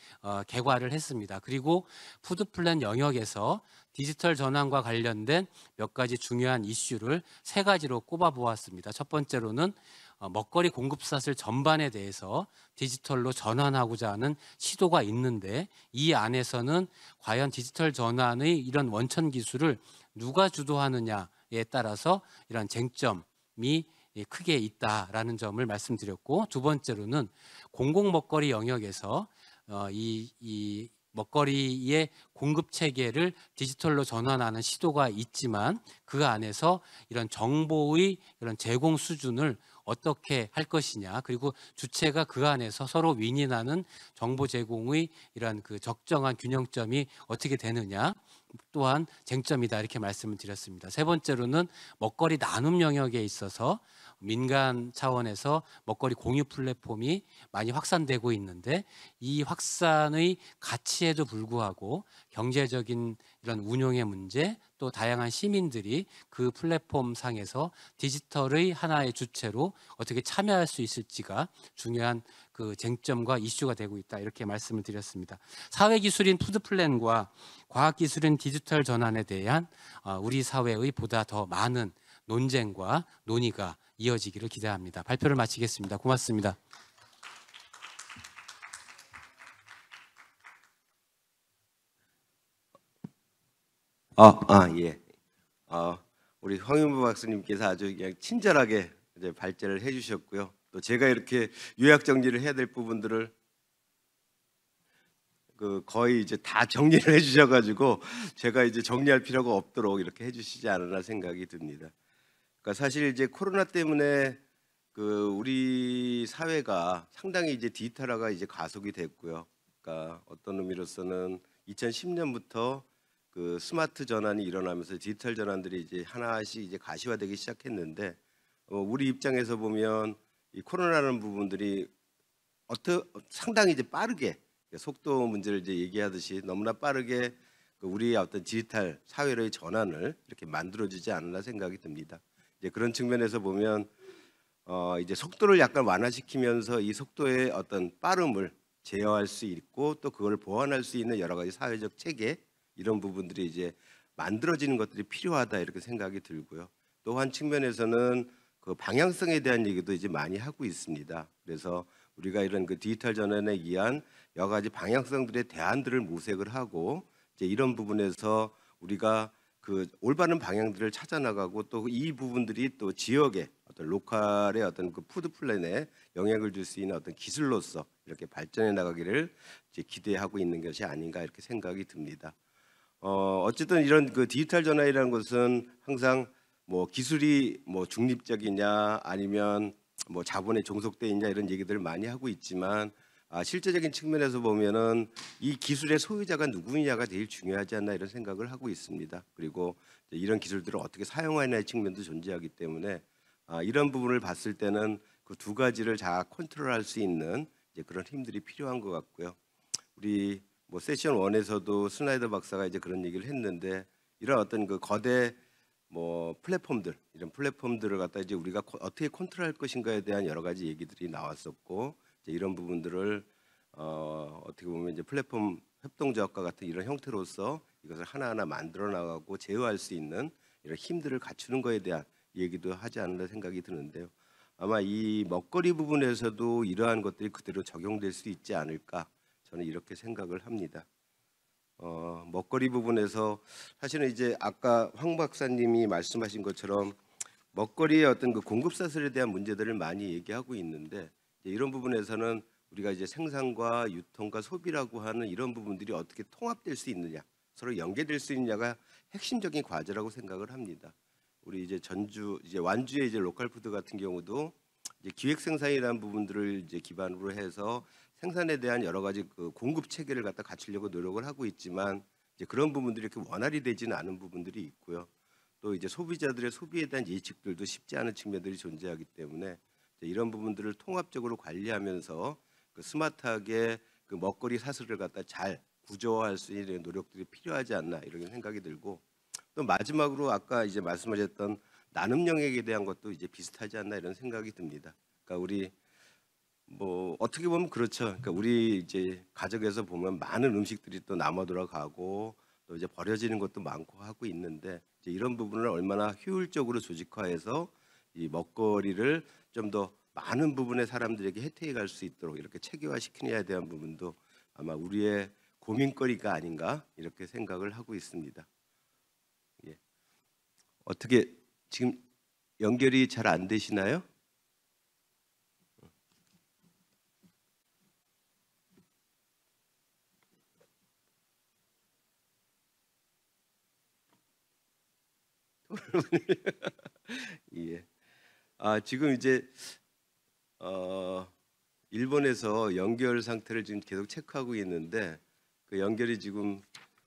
개괄을 했습니다. 그리고 푸드플랜 영역에서 디지털 전환과 관련된 몇 가지 중요한 이슈를 세 가지로 꼽아 보았습니다. 첫 번째로는 먹거리 공급사슬 전반에 대해서 디지털로 전환하고자 하는 시도가 있는데, 이 안에서는 과연 디지털 전환의 이런 원천 기술을 누가 주도하느냐에 따라서 이런 쟁점이 크게 있다라는 점을 말씀드렸고, 두 번째로는 공공 먹거리 영역에서 이 먹거리의 공급 체계를 디지털로 전환하는 시도가 있지만 그 안에서 이런 정보의 이런 제공 수준을 어떻게 할 것이냐, 그리고 주체가 그 안에서 서로 윈윈하는 정보 제공의 이런 그 적정한 균형점이 어떻게 되느냐 또한 쟁점이다, 이렇게 말씀을 드렸습니다. 세 번째로는 먹거리 나눔 영역에 있어서 민간 차원에서 먹거리 공유 플랫폼이 많이 확산되고 있는데, 이 확산의 가치에도 불구하고 경제적인 이런 운용의 문제, 또 다양한 시민들이 그 플랫폼 상에서 디지털의 하나의 주체로 어떻게 참여할 수 있을지가 중요한 그 쟁점과 이슈가 되고 있다, 이렇게 말씀을 드렸습니다. 사회기술인 푸드플랜과 과학기술인 디지털 전환에 대한 우리 사회의 보다 더 많은 논쟁과 논의가 이어지기를 기대합니다. 발표를 마치겠습니다. 고맙습니다. 예. 우리 황윤부 박사님께서 아주 그냥 친절하게 이제 발제를 해주셨고요. 또 제가 이렇게 요약 정리를 해야 될 부분들을 거의 이제 다 정리를 해주셔가지고 제가 이제 정리할 필요가 없도록 이렇게 해주시지 않았나 생각이 듭니다. 그러니까 사실 이제 코로나 때문에 우리 사회가 상당히 이제 디지털화가 이제 가속이 됐고요. 그러니까 어떤 의미로서는 2010년부터 스마트 전환이 일어나면서 디지털 전환들이 이제 하나씩 이제 가시화되기 시작했는데, 우리 입장에서 보면 이 코로나라는 부분들이 상당히 이제 빠르게 속도 문제를 이제 얘기하듯이 너무나 빠르게 우리의 어떤 디지털 사회로의 전환을 이렇게 만들어주지 않나 생각이 듭니다. 이제 그런 측면에서 보면 이제 속도를 약간 완화시키면서 이 속도의 어떤 빠름을 제어할 수 있고 또 그걸 보완할 수 있는 여러 가지 사회적 체계 이런 부분들이 이제 만들어지는 것들이 필요하다 이렇게 생각이 들고요. 또 한 측면에서는 그 방향성에 대한 얘기도 이제 많이 하고 있습니다. 그래서 우리가 이런 그 디지털 전환에 의한 여러 가지 방향성들의 대안들을 모색을 하고 이제 이런 부분에서 우리가 그 올바른 방향들을 찾아 나가고 또 이 부분들이 또 지역의 어떤 로컬의 어떤 그 푸드 플랜에 영향을 줄 수 있는 어떤 기술로서 이렇게 발전해 나가기를 이제 기대하고 있는 것이 아닌가 이렇게 생각이 듭니다. 어쨌든 이런 그 디지털 전환이라는 것은 항상 뭐 기술이 뭐 중립적이냐 아니면 뭐 자본에 종속돼 있냐 이런 얘기들을 많이 하고 있지만 실제적인 측면에서 보면은 이 기술의 소유자가 누구냐가 제일 중요하지 않나 이런 생각을 하고 있습니다. 그리고 이런 기술들을 어떻게 사용하느냐의 측면도 존재하기 때문에 이런 부분을 봤을 때는 그 두 가지를 잘 컨트롤할 수 있는 이제 그런 힘들이 필요한 것 같고요. 우리 뭐 세션 1에서도 스나이더 박사가 이제 그런 얘기를 했는데 이런 어떤 그 거대 뭐 플랫폼들 이런 플랫폼들을 갖다 이제 우리가 어떻게 컨트롤할 것인가에 대한 여러 가지 얘기들이 나왔었고 이제 이런 부분들을 어떻게 보면 이제 플랫폼 협동조합과 같은 이런 형태로서 이것을 하나하나 만들어 나가고 제어할 수 있는 이런 힘들을 갖추는 것에 대한 얘기도 하지 않나 생각이 드는데요. 아마 이 먹거리 부분에서도 이러한 것들이 그대로 적용될 수 있지 않을까 저는 이렇게 생각을 합니다. 먹거리 부분에서 사실은 이제 아까 황 박사님이 말씀하신 것처럼 먹거리의 어떤 그 공급 사슬에 대한 문제들을 많이 얘기하고 있는데 이런 부분에서는 우리가 이제 생산과 유통과 소비라고 하는 이런 부분들이 어떻게 통합될 수 있느냐, 서로 연계될 수 있느냐가 핵심적인 과제라고 생각을 합니다. 우리 이제 이제 완주의 이제 로컬 푸드 같은 경우도 이제 기획 생산이라는 부분들을 이제 기반으로 해서 생산에 대한 여러 가지 그 공급 체계를 갖다 갖추려고 노력을 하고 있지만 이제 그런 부분들이 이렇게 원활히 되지는 않은 부분들이 있고요. 또 이제 소비자들의 소비에 대한 예측들도 쉽지 않은 측면들이 존재하기 때문에 이런 부분들을 통합적으로 관리하면서 그 스마트하게 그 먹거리 사슬을 갖다 잘 구조화할 수 있는 노력들이 필요하지 않나 이런 생각이 들고 또 마지막으로 아까 이제 말씀하셨던 나눔 영역에 대한 것도 이제 비슷하지 않나 이런 생각이 듭니다. 그러니까 우리 뭐 어떻게 보면 그렇죠. 그러니까 우리 이제 가족에서 보면 많은 음식들이 또 남아 돌아가고 또 이제 버려지는 것도 많고 하고 있는데 이제 이런 부분을 얼마나 효율적으로 조직화해서 이 먹거리를 좀 더 많은 부분의 사람들에게 혜택이 갈 수 있도록 이렇게 체계화시키느냐에 대한 부분도 아마 우리의 고민거리가 아닌가 이렇게 생각을 하고 있습니다. 예. 어떻게 지금 연결이 잘 안 되시나요? 예. 지금 이제 일본에서 연결 상태를 지금 계속 체크하고 있는데 그 연결이 지금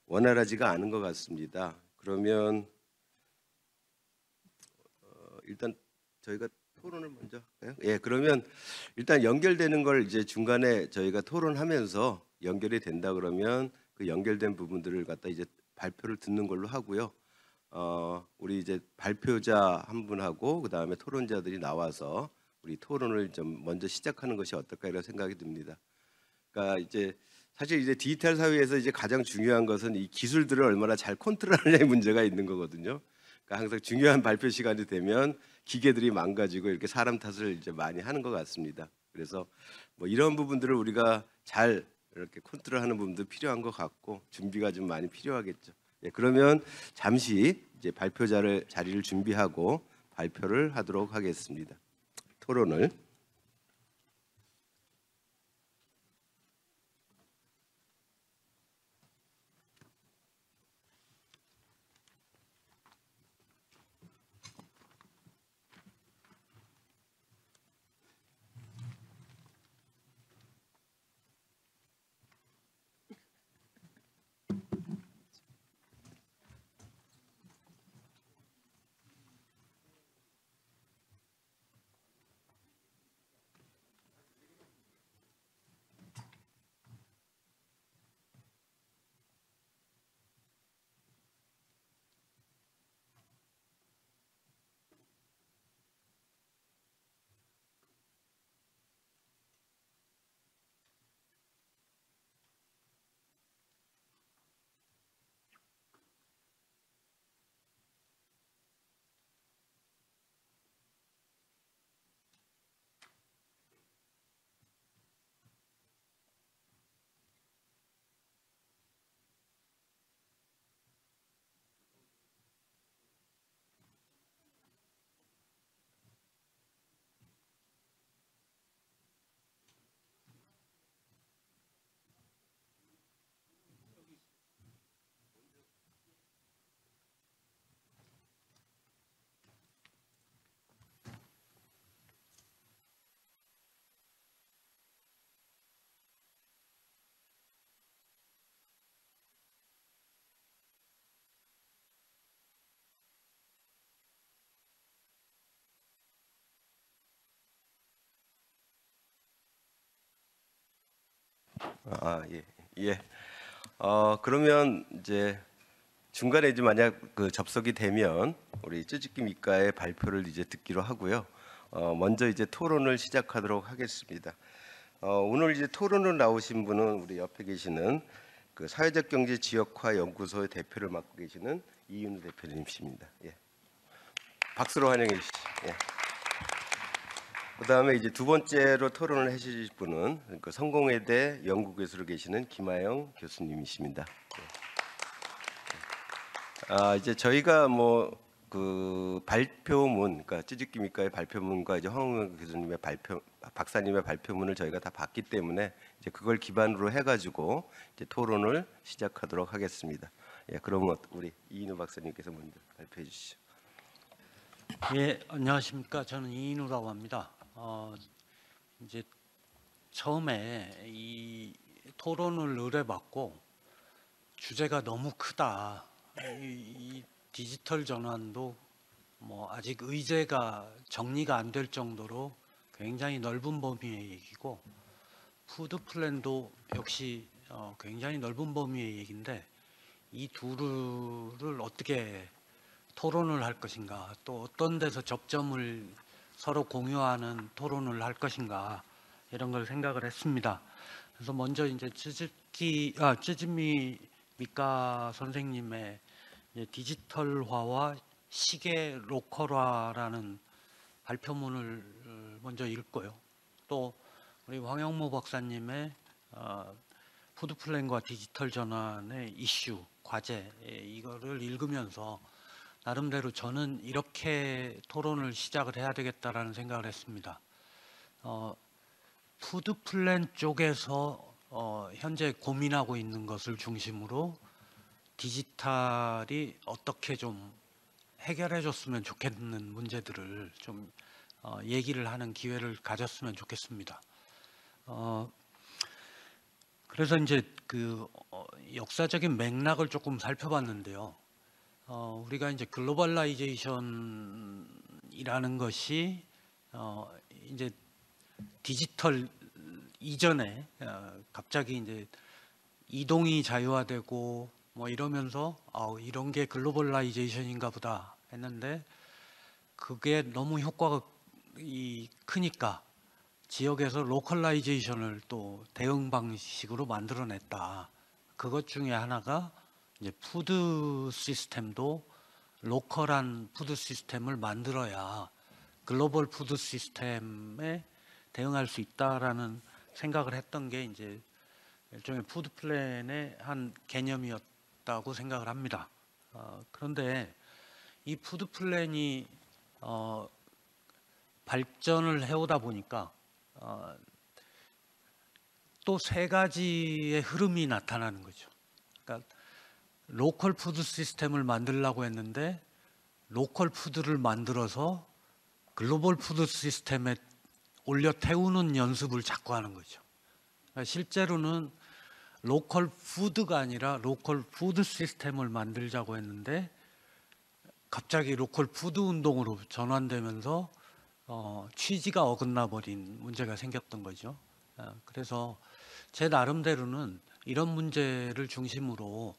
원활하지가 않은 것 같습니다. 그러면 일단 저희가 토론을 먼저 할까요? 예, 그러면 일단 연결되는 걸 이제 중간에 저희가 토론하면서 연결이 된다 그러면 그 연결된 부분들을 갖다 이제 발표를 듣는 걸로 하고요. 우리 이제 발표자 한 분하고 그 다음에 토론자들이 나와서 우리 토론을 좀 먼저 시작하는 것이 어떨까 이런 생각이 듭니다. 그러니까 이제 사실 이제 디지털 사회에서 이제 가장 중요한 것은 이 기술들을 얼마나 잘 컨트롤하느냐의 문제가 있는 거거든요. 그러니까 항상 중요한 발표 시간이 되면 기계들이 망가지고 이렇게 사람 탓을 이제 많이 하는 것 같습니다. 그래서 뭐 이런 부분들을 우리가 잘 이렇게 컨트롤하는 부분도 필요한 것 같고 준비가 좀 많이 필요하겠죠. 예, 그러면 잠시 이제 자리를 준비하고 발표를 하도록 하겠습니다. 토론을. 예, 예. 그러면 이제 중간에 이제 만약 그 접속이 되면 우리 찌직기 미과의 발표를 이제 듣기로 하고요. 먼저 이제 토론을 시작하도록 하겠습니다. 오늘 이제 토론을 나오신 분은 우리 옆에 계시는 그 사회적 경제 지역화 연구소의 대표를 맡고 계시는 이윤우 대표님이십니다. 예. 박수로 환영해 주시죠. 예. 그다음에 이제 두 번째로 토론을 해주실 분은 그 성공회대 연구교수로 계시는 김하영 교수님이십니다. 이제 저희가 뭐 그 발표문, 그러니까 찌직기 미과의 발표문과 이제 황홍영 교수님의 박사님의 발표문을 저희가 다 봤기 때문에 이제 그걸 기반으로 해가지고 이제 토론을 시작하도록 하겠습니다. 예, 그럼 우리 이인우 박사님께서 먼저 발표해 주시죠. 예, 안녕하십니까. 저는 이인우라고 합니다. 이제 처음에 이 토론을 의뢰받고 주제가 너무 크다. 이 디지털 전환도 뭐 아직 의제가 정리가 안 될 정도로 굉장히 넓은 범위의 얘기고, 푸드 플랜도 역시 굉장히 넓은 범위의 얘기인데, 이 둘을 어떻게 토론을 할 것인가, 또 어떤 데서 접점을 서로 공유하는 토론을 할 것인가, 이런 걸 생각을 했습니다. 그래서 먼저 이제 찌즈미 미과 선생님의 디지털화와 시계 로컬화라는 발표문을 먼저 읽고요. 또 우리 황영모 박사님의 푸드플랜과 디지털 전환의 이슈, 과제, 이거를 읽으면서 나름대로 저는 이렇게 토론을 시작을 해야 되겠다라는 생각을 했습니다. 푸드플랜 쪽에서 현재 고민하고 있는 것을 중심으로 디지털이 어떻게 좀 해결해 줬으면 좋겠는 문제들을 좀 얘기를 하는 기회를 가졌으면 좋겠습니다. 그래서 이제 그 역사적인 맥락을 조금 살펴봤는데요. 우리가 이제 글로벌라이제이션이라는 것이 이제 디지털 이전에 갑자기 이제 이동이 자유화되고 뭐 이러면서 이런 게 글로벌라이제이션인가 보다 했는데, 그게 너무 효과가 크니까 지역에서 로컬라이제이션을 또 대응 방식으로 만들어냈다. 그것 중에 하나가 이제 푸드 시스템도 로컬한 푸드 시스템을 만들어야 글로벌 푸드 시스템에 대응할 수 있다라는 생각을 했던 게 이제 일종의 푸드 플랜의 한 개념이었다고 생각을 합니다. 그런데 이 푸드 플랜이 발전을 해오다 보니까 또 세 가지의 흐름이 나타나는 거죠. 그러니까 로컬 푸드 시스템을 만들려고 했는데 로컬 푸드를 만들어서 글로벌 푸드 시스템에 올려 태우는 연습을 자꾸 하는 거죠. 그러니까 실제로는 로컬 푸드가 아니라 로컬 푸드 시스템을 만들자고 했는데 갑자기 로컬 푸드 운동으로 전환되면서 취지가 어긋나 버린 문제가 생겼던 거죠. 그래서 제 나름대로는 이런 문제를 중심으로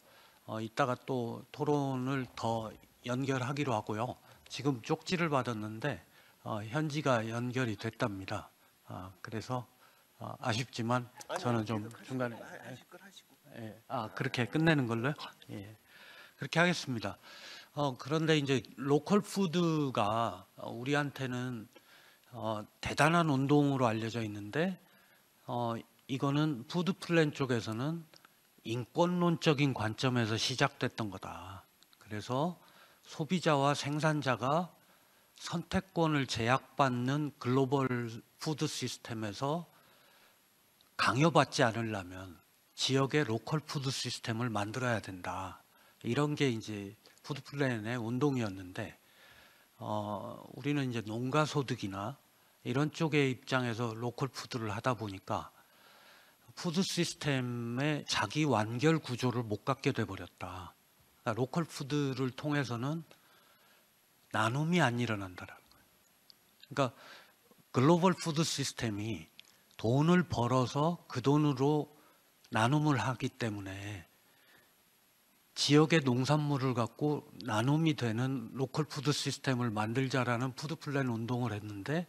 이따가 또 토론을 더 연결하기로 하고요. 지금 쪽지를 받았는데 현지가 연결이 됐답니다. 그래서 아쉽지만 저는 좀 중간에 그렇게 끝내는 걸로요. 예, 그렇게 하겠습니다. 그런데 이제 로컬 푸드가 우리한테는 대단한 운동으로 알려져 있는데 이거는 푸드 플랜 쪽에서는 인권론적인 관점에서 시작됐던 거다. 그래서 소비자와 생산자가 선택권을 제약받는 글로벌 푸드 시스템에서 강요받지 않으려면 지역의 로컬 푸드 시스템을 만들어야 된다. 이런 게 이제 푸드 플랜의 운동이었는데 우리는 이제 농가 소득이나 이런 쪽의 입장에서 로컬 푸드를 하다 보니까 푸드 시스템의 자기 완결 구조를 못 갖게 돼 버렸다. 그러니까 로컬 푸드를 통해서는 나눔이 안 일어난다라는 거예요. 그러니까 글로벌 푸드 시스템이 돈을 벌어서 그 돈으로 나눔을 하기 때문에 지역의 농산물을 갖고 나눔이 되는 로컬 푸드 시스템을 만들자라는 푸드 플랜 운동을 했는데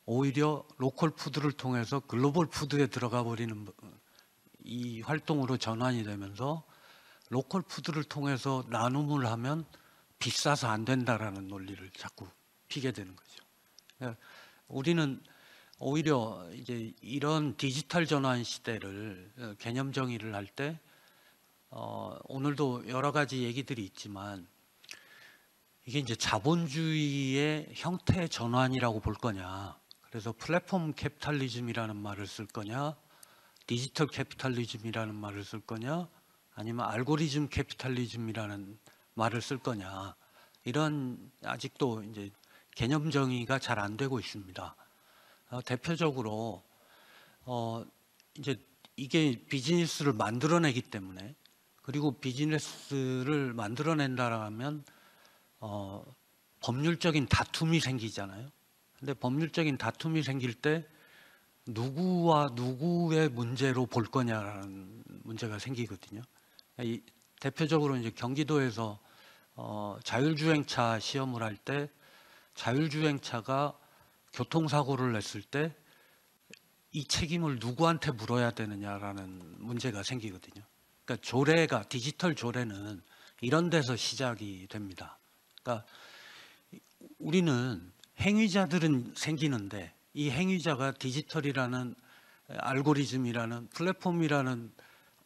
오히려 로컬 푸드를 통해서 글로벌 푸드에 들어가 버리는 이 활동으로 전환이 되면서 로컬 푸드를 통해서 나눔을 하면 비싸서 안 된다라는 논리를 자꾸 피게 되는 거죠. 그러니까 우리는 오히려 이제 이런 디지털 전환 시대를 개념 정의를 할 때 오늘도 여러 가지 얘기들이 있지만 이게 이제 자본주의의 형태 전환이라고 볼 거냐, 그래서 플랫폼 캐피탈리즘이라는 말을 쓸 거냐, 디지털 캐피탈리즘이라는 말을 쓸 거냐, 아니면 알고리즘 캐피탈리즘이라는 말을 쓸 거냐, 이런 아직도 이제 개념 정의가 잘 안 되고 있습니다. 대표적으로 이제 이게 비즈니스를 만들어내기 때문에, 그리고 비즈니스를 만들어낸다라면 법률적인 다툼이 생기잖아요. 근데 법률적인 다툼이 생길 때 누구와 누구의 문제로 볼 거냐라는 문제가 생기거든요. 대표적으로 이제 경기도에서 자율주행차 시험을 할 때 자율주행차가 교통사고를 냈을 때 이 책임을 누구한테 물어야 되느냐라는 문제가 생기거든요. 그러니까 조례가, 디지털 조례는 이런 데서 시작이 됩니다. 그러니까 우리는 행위자들은 생기는데 이 행위자가 디지털이라는 알고리즘이라는 플랫폼이라는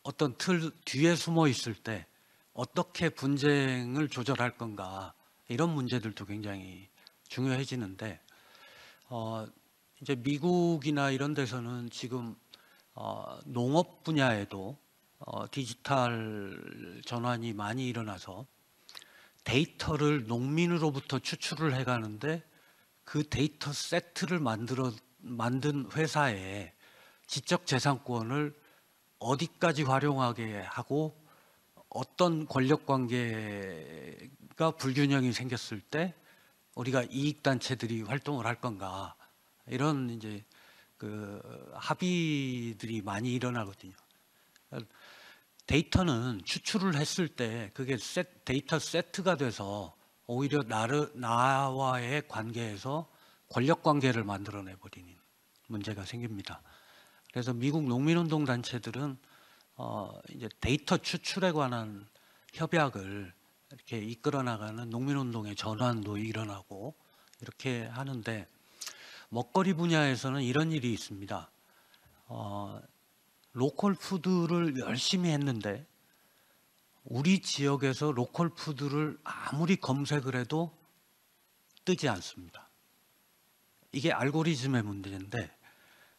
어떤 틀 뒤에 숨어 있을 때 어떻게 분쟁을 조절할 건가, 이런 문제들도 굉장히 중요해지는데 이제 미국이나 이런 데서는 지금 농업 분야에도 디지털 전환이 많이 일어나서 데이터를 농민으로부터 추출을 해가는데 그 데이터 세트를 만든 회사에 지적재산권을 어디까지 활용하게 하고 어떤 권력관계가 불균형이 생겼을 때 우리가 이익단체들이 활동을 할 건가, 이런 이제 그 합의들이 많이 일어나거든요. 데이터는 추출을 했을 때 그게 데이터 세트가 돼서 오히려 나와의 관계에서 권력 관계를 만들어내 버리는 문제가 생깁니다. 그래서 미국 농민운동 단체들은 이제 데이터 추출에 관한 협약을 이렇게 이끌어 나가는 농민운동의 전환도 일어나고 이렇게 하는데, 먹거리 분야에서는 이런 일이 있습니다. 로컬 푸드를 열심히 했는데 우리 지역에서 로컬 푸드를 아무리 검색을 해도 뜨지 않습니다. 이게 알고리즘의 문제인데,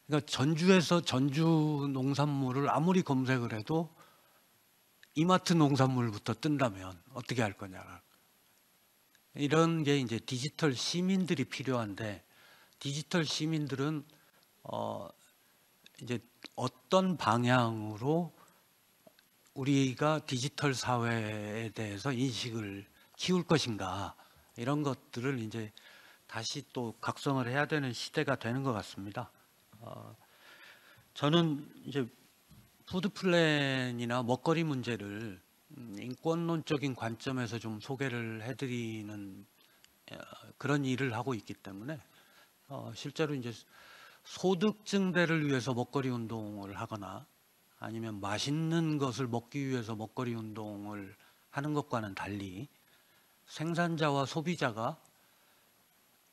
그러니까 전주에서 전주 농산물을 아무리 검색을 해도 이마트 농산물부터 뜬다면 어떻게 할 거냐. 이런 게 이제 디지털 시민들이 필요한데, 디지털 시민들은 이제 어떤 방향으로 우리가 디지털 사회에 대해서 인식을 키울 것인가, 이런 것들을 이제 다시 또 각성을 해야 되는 시대가 되는 것 같습니다. 저는 이제 푸드 플랜이나 먹거리 문제를 인권론적인 관점에서 좀 소개를 해드리는 그런 일을 하고 있기 때문에 실제로 이제 소득 증대를 위해서 먹거리 운동을 하거나 아니면 맛있는 것을 먹기 위해서 먹거리 운동을 하는 것과는 달리 생산자와 소비자가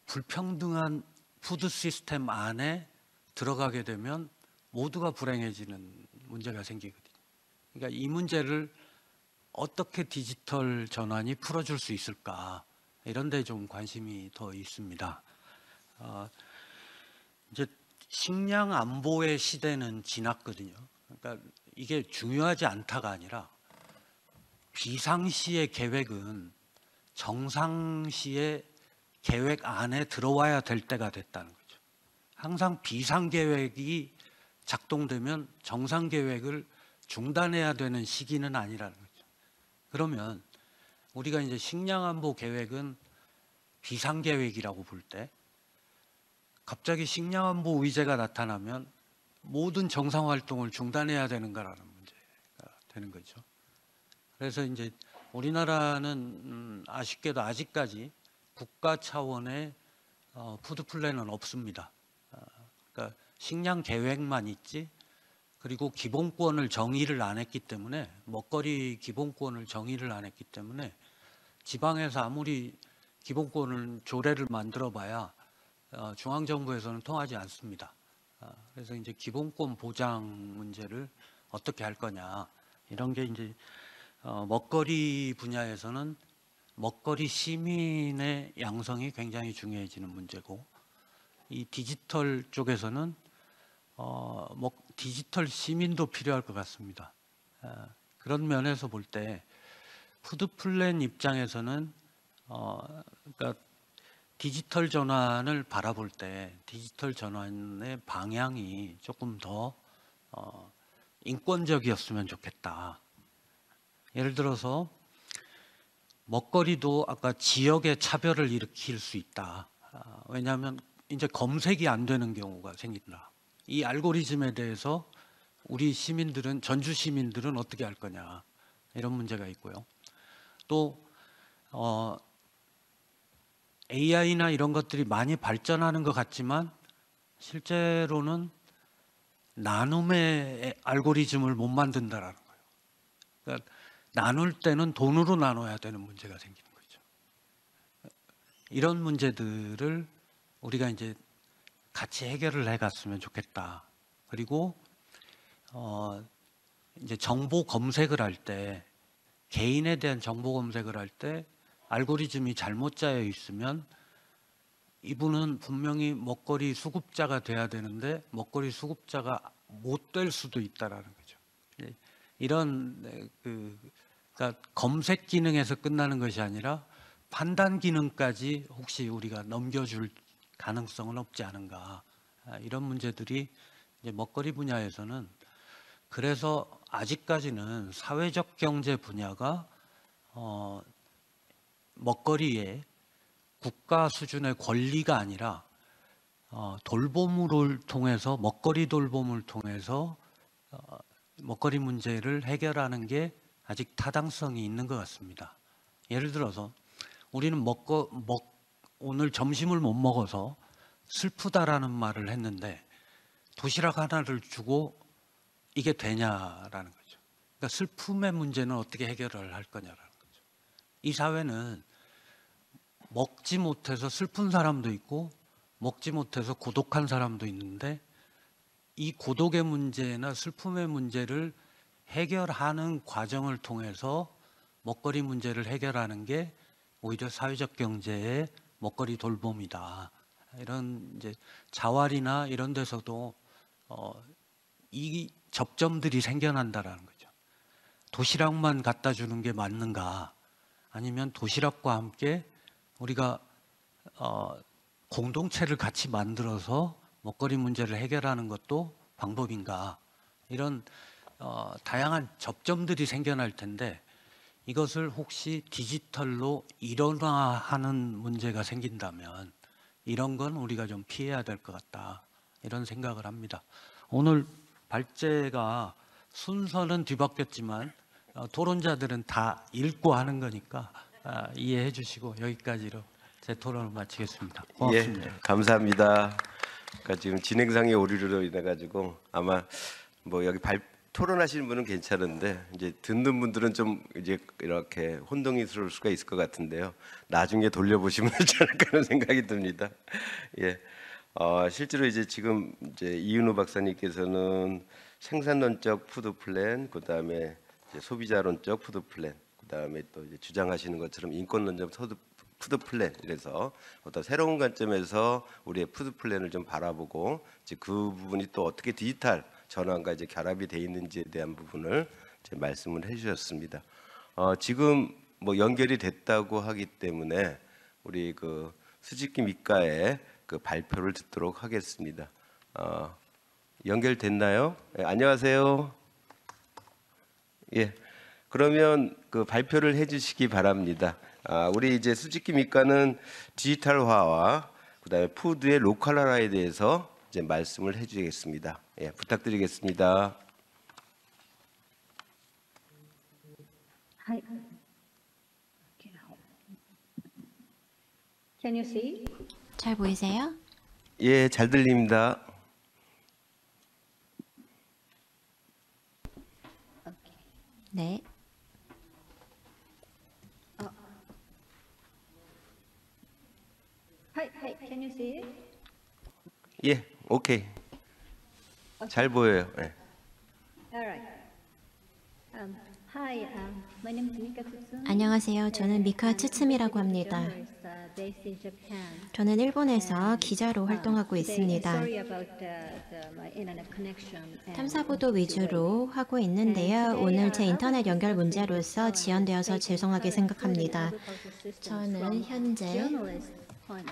불평등한 푸드 시스템 안에 들어가게 되면 모두가 불행해지는 문제가 생기거든요. 그러니까 이 문제를 어떻게 디지털 전환이 풀어줄 수 있을까, 이런 데 좀 관심이 더 있습니다. 이제 식량 안보의 시대는 지났거든요. 그러니까 이게 중요하지 않다가 아니라 비상시의 계획은 정상시의 계획 안에 들어와야 될 때가 됐다는 거죠. 항상 비상 계획이 작동되면 정상 계획을 중단해야 되는 시기는 아니라는 거죠. 그러면 우리가 이제 식량 안보 계획은 비상 계획이라고 볼 때 갑자기 식량 안보 의제가 나타나면 모든 정상 활동을 중단해야 되는가라는 문제가 되는 거죠. 그래서 이제 우리나라는 아쉽게도 아직까지 국가 차원의 푸드 플랜은 없습니다. 그러니까 식량 계획만 있지, 그리고 기본권을 정의를 안 했기 때문에, 먹거리 기본권을 정의를 안 했기 때문에 지방에서 아무리 기본권을 조례를 만들어봐야 중앙정부에서는 통하지 않습니다. 그래서 이제 기본권 보장 문제를 어떻게 할 거냐, 이런 게 이제 먹거리 분야에서는 먹거리 시민의 양성이 굉장히 중요해지는 문제고, 이 디지털 쪽에서는 디지털 시민도 필요할 것 같습니다. 그런 면에서 볼 때 푸드 플랜 입장에서는 그러니까 디지털 전환을 바라볼 때 디지털 전환의 방향이 조금 더 인권적이었으면 좋겠다. 예를 들어서 먹거리도 아까 지역의 차별을 일으킬 수 있다. 왜냐하면 이제 검색이 안 되는 경우가 생긴다. 이 알고리즘에 대해서 우리 시민들은, 전주 시민들은 어떻게 할 거냐, 이런 문제가 있고요. 또 AI나 이런 것들이 많이 발전하는 것 같지만 실제로는 나눔의 알고리즘을 못 만든다라는 거예요. 그러니까 나눌 때는 돈으로 나눠야 되는 문제가 생기는 거죠. 이런 문제들을 우리가 이제 같이 해결을 해갔으면 좋겠다. 그리고 이제 정보 검색을 할 때, 개인에 대한 정보 검색을 할 때 알고리즘이 잘못 짜여 있으면 이분은 분명히 먹거리 수급자가 돼야 되는데 먹거리 수급자가 못 될 수도 있다라는 거죠. 이런 그러니까 검색 기능에서 끝나는 것이 아니라 판단 기능까지 혹시 우리가 넘겨줄 가능성은 없지 않은가, 이런 문제들이 이제 먹거리 분야에서는, 그래서 아직까지는 사회적 경제 분야가 먹거리에 국가 수준의 권리가 아니라 돌봄을 통해서, 먹거리 돌봄을 통해서 먹거리 문제를 해결하는 게 아직 타당성이 있는 것 같습니다. 예를 들어서 우리는 오늘 점심을 못 먹어서 슬프다라는 말을 했는데 도시락 하나를 주고 이게 되냐라는 거죠. 그러니까 슬픔의 문제는 어떻게 해결을 할 거냐라는 거죠. 이 사회는 먹지 못해서 슬픈 사람도 있고 먹지 못해서 고독한 사람도 있는데, 이 고독의 문제나 슬픔의 문제를 해결하는 과정을 통해서 먹거리 문제를 해결하는 게 오히려 사회적 경제의 먹거리 돌봄이다. 이런 이제 자활이나 이런 데서도 이 접점들이 생겨난다라는 거죠. 도시락만 갖다 주는 게 맞는가, 아니면 도시락과 함께 우리가 공동체를 같이 만들어서 먹거리 문제를 해결하는 것도 방법인가, 이런 다양한 접점들이 생겨날 텐데, 이것을 혹시 디지털로 일원화하는 문제가 생긴다면 이런 건 우리가 좀 피해야 될 것 같다, 이런 생각을 합니다. 오늘 발제가 순서는 뒤바뀌었지만 토론자들은 다 읽고 하는 거니까 이해해 주시고 여기까지로 제 토론을 마치겠습니다. 고맙습니다. 예, 감사합니다. 그러니까 지금 진행상의 오류로 인해 가지고 아마 뭐 여기 토론하시는 분은 괜찮은데 이제 듣는 분들은 좀 이제 이렇게 혼동스러울 수가 있을 것 같은데요. 나중에 돌려보시면 좋지 않을까 하는 생각이 듭니다. 예, 실제로 이제 지금 이제 이윤우 박사님께서는 생산론적 푸드 플랜, 그 다음에 소비자론적 푸드 플랜, 그 다음에 또 이제 주장하시는 것처럼 인권론적 푸드 플랜, 이래서 어떤 새로운 관점에서 우리의 푸드 플랜을 좀 바라보고 이제 그 부분이 또 어떻게 디지털 전환과 이제 결합이 돼 있는지에 대한 부분을 이제 말씀을 해주셨습니다. 지금 뭐 연결이 됐다고 하기 때문에 우리 그 수직기 밑가의 그 발표를 듣도록 하겠습니다. 연결됐나요? 네, 안녕하세요. 예, 그러면 그 발표를 해주시기 바랍니다. 우리 이제 수직기 밑가는 디지털화와 그다음에 푸드의 로컬화에 대해서 이제 말씀을 해주시겠습니다. 예, 부탁드리겠습니다. Hi. Can you see? 잘 보이세요? 예, 잘 들립니다. 네. Hi, can you see it? 예, 오케이. 잘 보여요. 예. All right. Hi, my name is Mika Tsutsun. 안녕하세요. 저는 미카 츠츠미라고 합니다. Based in Japan. 저는 일본에서 기자로 활동하고 있습니다. Sorry about my internet connection. 탐사보도 위주로 하고 있는데요. 오늘 제 인터넷 연결 문제로서 지연되어서 죄송하게 생각합니다. 저는 현재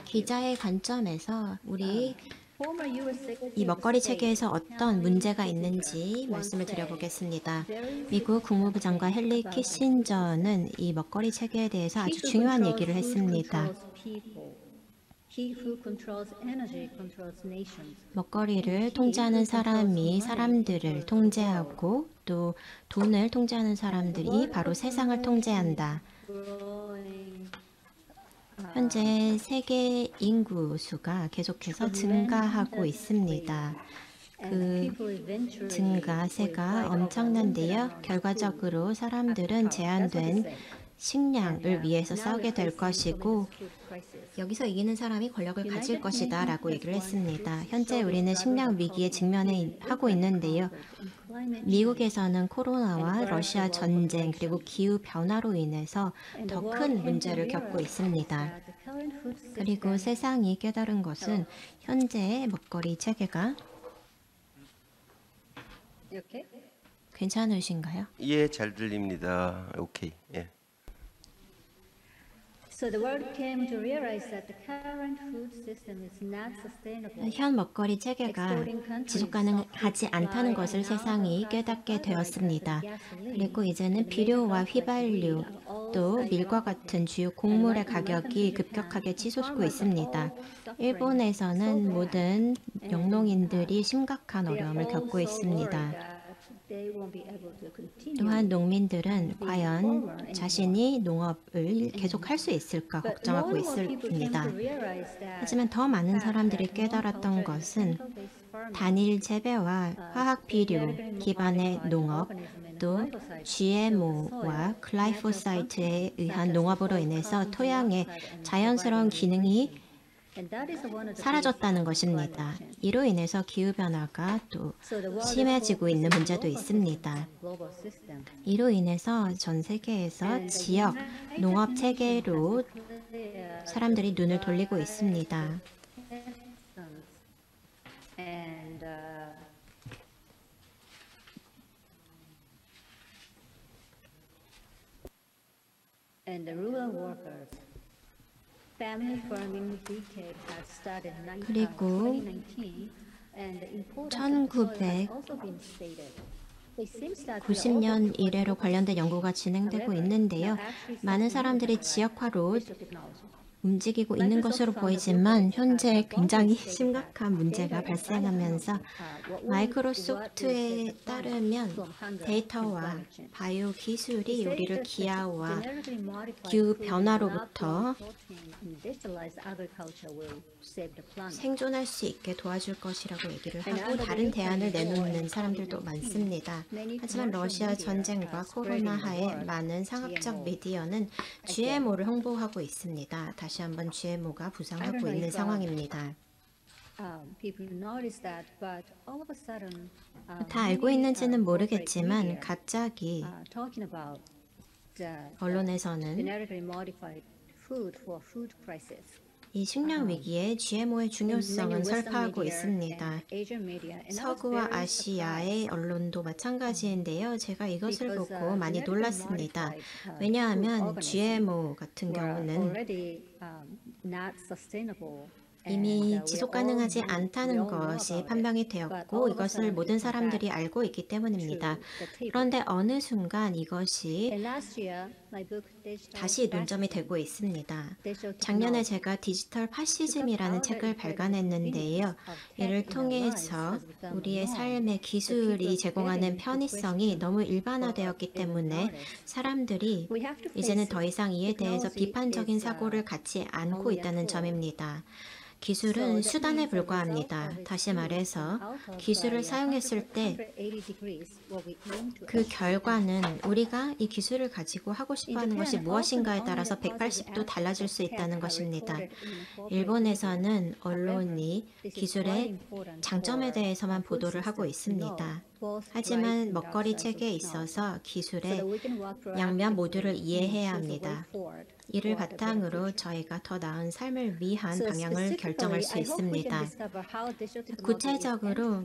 기자의 관점에서 우리 이 먹거리 체계에서 어떤 문제가 있는지 말씀을 드려보겠습니다. 미국 국무부 장관 헨리 키신저는 이 먹거리 체계에 대해서 아주 중요한 얘기를 했습니다. 먹거리를 통제하는 사람이 사람들을 통제하고 또 돈을 통제하는 사람들이 바로 세상을 통제한다. 현재 세계 인구 수가 계속해서 증가하고 있습니다. 그 증가세가 엄청난데요. 결과적으로 사람들은 제한된 식량을 위해서 싸우게 될 것이고 여기서 이기는 사람이 권력을 가질 것이다 라고 얘기를 했습니다. 현재 우리는 식량 위기에 직면하고 있는데요. 미국에서는 코로나와 러시아 전쟁 그리고 기후 변화로 인해서 더 큰 문제를 겪고 있습니다. 그리고 세상이 깨달은 것은 현재의 먹거리 체계가 괜찮으신가요? 예, 잘 들립니다. 오케이. 예. So the world came to realize that the current food system is not sustainable. 현 먹거리 체계가 지속 가능하지 않다는 것을 세상이 깨닫게 되었습니다. 그리고 이제는 비료와 휘발유 또 밀과 같은 주요 곡물의 가격이 급격하게 치솟고 있습니다. 일본에서는 모든 영농인들이 심각한 어려움을 겪고 있습니다. 또한 농민들은 과연 자신이 농업을 계속할 수 있을까 걱정하고 있습니다. 하지만 더 많은 사람들이 깨달았던 것은 단일 재배와 화학 비료 기반의 농업 또 GMO와 글라이포사이트에 의한 농업으로 인해서 토양의 자연스러운 기능이 사라졌다는 것입니다. 이로 인해서 기후변화가 또 심해지고 있는 문제도 있습니다. 이로 인해서 전 세계에서 지역 농업 체계로 사람들이 눈을 돌리고 있습니다. And the rural workers. 그리고 1990년 이래로 관련된 연구가 진행되고 있는데요. 많은 사람들이 지역화로 움직이고 있는 것으로 보이지만 현재 굉장히 심각한 문제가 발생하면서 마이크로소프트에 따르면 데이터와 바이오 기술이 우리를 기아와 기후 변화로부터 생존할 수 있게 도와줄 것이라고 얘기를 하고 다른 대안을 내놓는 사람들도 많습니다. 하지만 러시아 전쟁과 코로나 하에 많은 상업적 미디어는 GMO를 홍보하고 있습니다. 다시 한번 GMO가 부상하고 있는 상황입니다. 다 알고 있는지는 모르겠지만 갑자기 언론에서는 이 식량 위기에 GMO의 중요성은 설파하고 있습니다. 서구와 아시아의 언론도 마찬가지인데요. 제가 이것을 보고 많이 놀랐습니다. 왜냐하면 GMO 같은 경우는 이미 지속 가능하지 않다는 것이 판명이 되었고 이것을 모든 사람들이 알고 있기 때문입니다. 그런데 어느 순간 이것이 다시 논점이 되고 있습니다. 작년에 제가 디지털 파시즘이라는 책을 발간했는데요. 이를 통해서 우리의 삶의 기술이 제공하는 편의성이 너무 일반화되었기 때문에 사람들이 이제는 더 이상 이에 대해서 비판적인 사고를 갖지 않고 있다는 점입니다. 기술은 수단에 불과합니다. 다시 말해서 기술을 사용했을 때 그 결과는 우리가 이 기술을 가지고 하고 싶어 하는 것이 무엇인가에 따라서 180도 달라질 수 있다는 것입니다. 일본에서는 언론이 기술의 장점에 대해서만 보도를 하고 있습니다. 하지만 먹거리 책에 있어서 기술의 양면 모두를 이해해야 합니다. 이를 바탕으로 저희가 더 나은 삶을 위한 방향을 결정할 수 있습니다. 구체적으로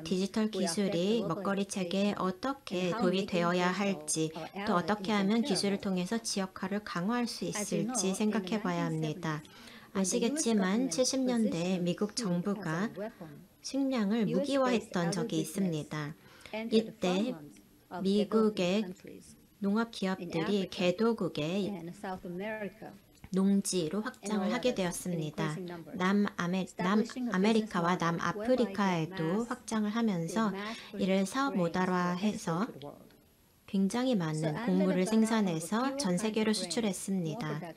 디지털 기술이 먹거리 체계에 어떻게 도입이 되어야 할지, 또 어떻게 하면 기술을 통해서 지역화를 강화할 수 있을지 생각해 봐야 합니다. 아시겠지만 70년대에 미국 정부가 식량을 무기화했던 적이 있습니다. 이때 미국의 농업 기업들이 개도국의 농지로 확장을 하게 되었습니다. 남아메리카와 남아프리카에도 확장을 하면서 이를 사업 모델화해서 굉장히 많은 곡물을 생산해서 전 세계로 수출했습니다.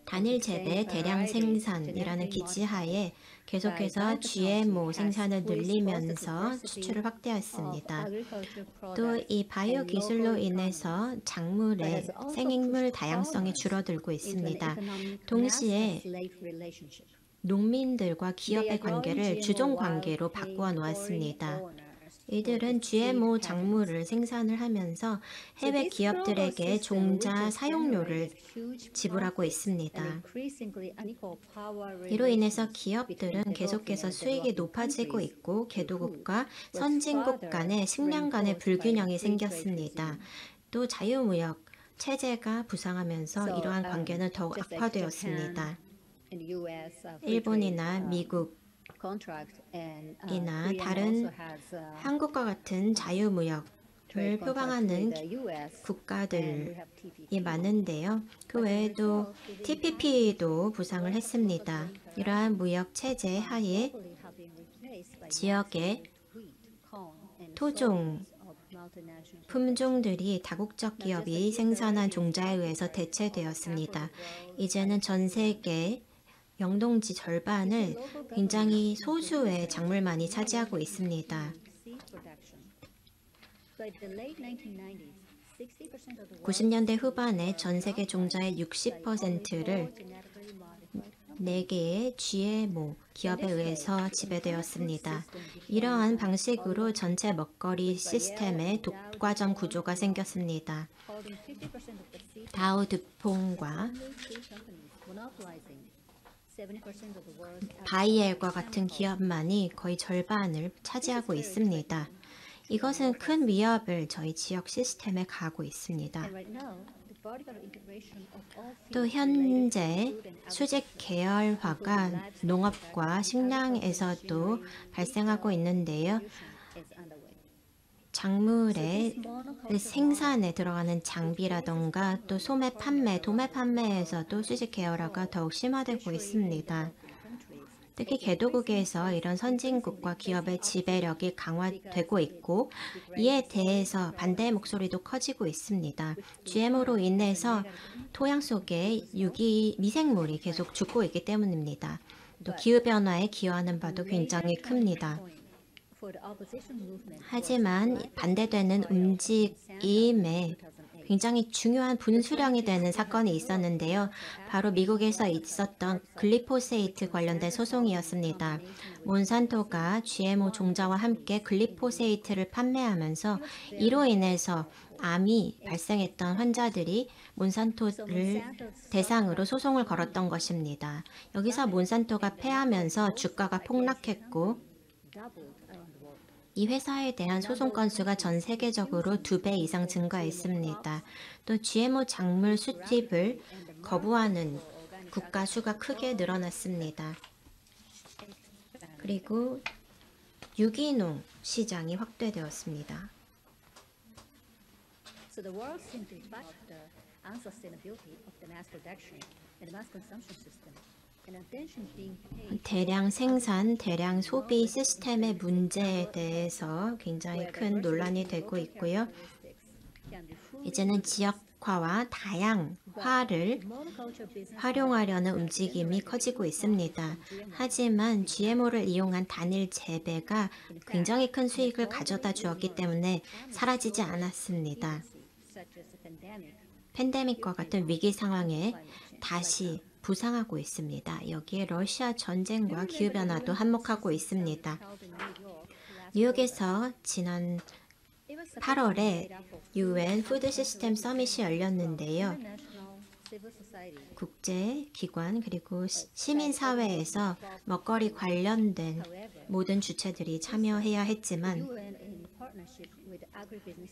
단일 재배 대량 생산이라는 기치하에 계속해서 GMO 생산을 늘리면서 수출을 확대했습니다. 또 이 바이오 기술로 인해서 작물의 생익물 다양성이 줄어들고 있습니다. 동시에 농민들과 기업의 관계를 주종 관계로 바꾸어 놓았습니다. 이들은 GMO 작물을 생산을 하면서 해외 기업들에게 종자 사용료를 지불하고 있습니다. 이로 인해서 기업들은 계속해서 수익이 높아지고 있고 개도국과 선진국 간의 식량 간의 불균형이 생겼습니다. 또 자유무역 체제가 부상하면서 이러한 관계는 더욱 악화되었습니다. 일본이나 미국 이나 다른 한국과 같은 자유무역을 표방하는 국가들이 많은데요. 그 외에도 TPP도 부상을 했습니다. 이러한 무역 체제 하에 지역의 토종 품종들이 다국적 기업이 생산한 종자에 의해서 대체되었습니다. 이제는 전 세계 영동지 절반을 굉장히 소수의 작물만이 차지하고 있습니다. 90년대 후반에 전 세계 종자의 60%를 4개의 GMO 기업에 의해서 지배되었습니다. 이러한 방식으로 전체 먹거리 시스템의 독과점 구조가 생겼습니다. 다우 드퐁과 바이엘과 같은 기업만이 거의 절반을 차지하고 있습니다. 이것은 큰 위협을 저희 지역 시스템에 가하고 있습니다. 또 현재 수직 계열화가 농업과 식량에서도 발생하고 있는데요. 작물의 생산에 들어가는 장비라던가 또 소매 판매, 도매 판매에서도 수직 계열화가 더욱 심화되고 있습니다. 특히 개도국에서 이런 선진국과 기업의 지배력이 강화되고 있고 이에 대해서 반대의 목소리도 커지고 있습니다. GMO로 인해서 토양 속에 미생물이 계속 죽고 있기 때문입니다. 또 기후변화에 기여하는 바도 굉장히 큽니다. 하지만 반대되는 움직임에 굉장히 중요한 분수령이 되는 사건이 있었는데요. 바로 미국에서 있었던 글리포세이트 관련된 소송이었습니다. 몬산토가 GMO 종자와 함께 글리포세이트를 판매하면서 이로 인해서 암이 발생했던 환자들이 몬산토를 대상으로 소송을 걸었던 것입니다. 여기서 몬산토가 패하면서 주가가 폭락했고 이 회사에 대한 소송 건수가 전 세계적으로 2배 이상 증가했습니다. 또 GMO 작물 수입을 거부하는 국가 수가 크게 늘어났습니다. 그리고 유기농 시장이 확대되었습니다. So the world seemed to touch the unsustainability of the mass production and mass consumption system, and attention being paid. 대량 생산, 대량 소비 시스템의 문제에 대해서 굉장히 큰 논란이 되고 있고요. 이제는 지역화와 다양화를 활용하려는 움직임이 커지고 있습니다. 하지만 GMO를 이용한 단일 재배가 굉장히 큰 수익을 가져다 주었기 때문에 사라지지 않았습니다. 팬데믹과 같은 위기 상황에 다시 부상하고 있습니다. 여기에 러시아 전쟁과 기후변화도 한몫하고 있습니다. 뉴욕에서 지난 8월에 UN 푸드 시스템 서밋이 열렸는데요. 국제기관 그리고 시민사회에서 먹거리 관련된 모든 주체들이 참여해야 했지만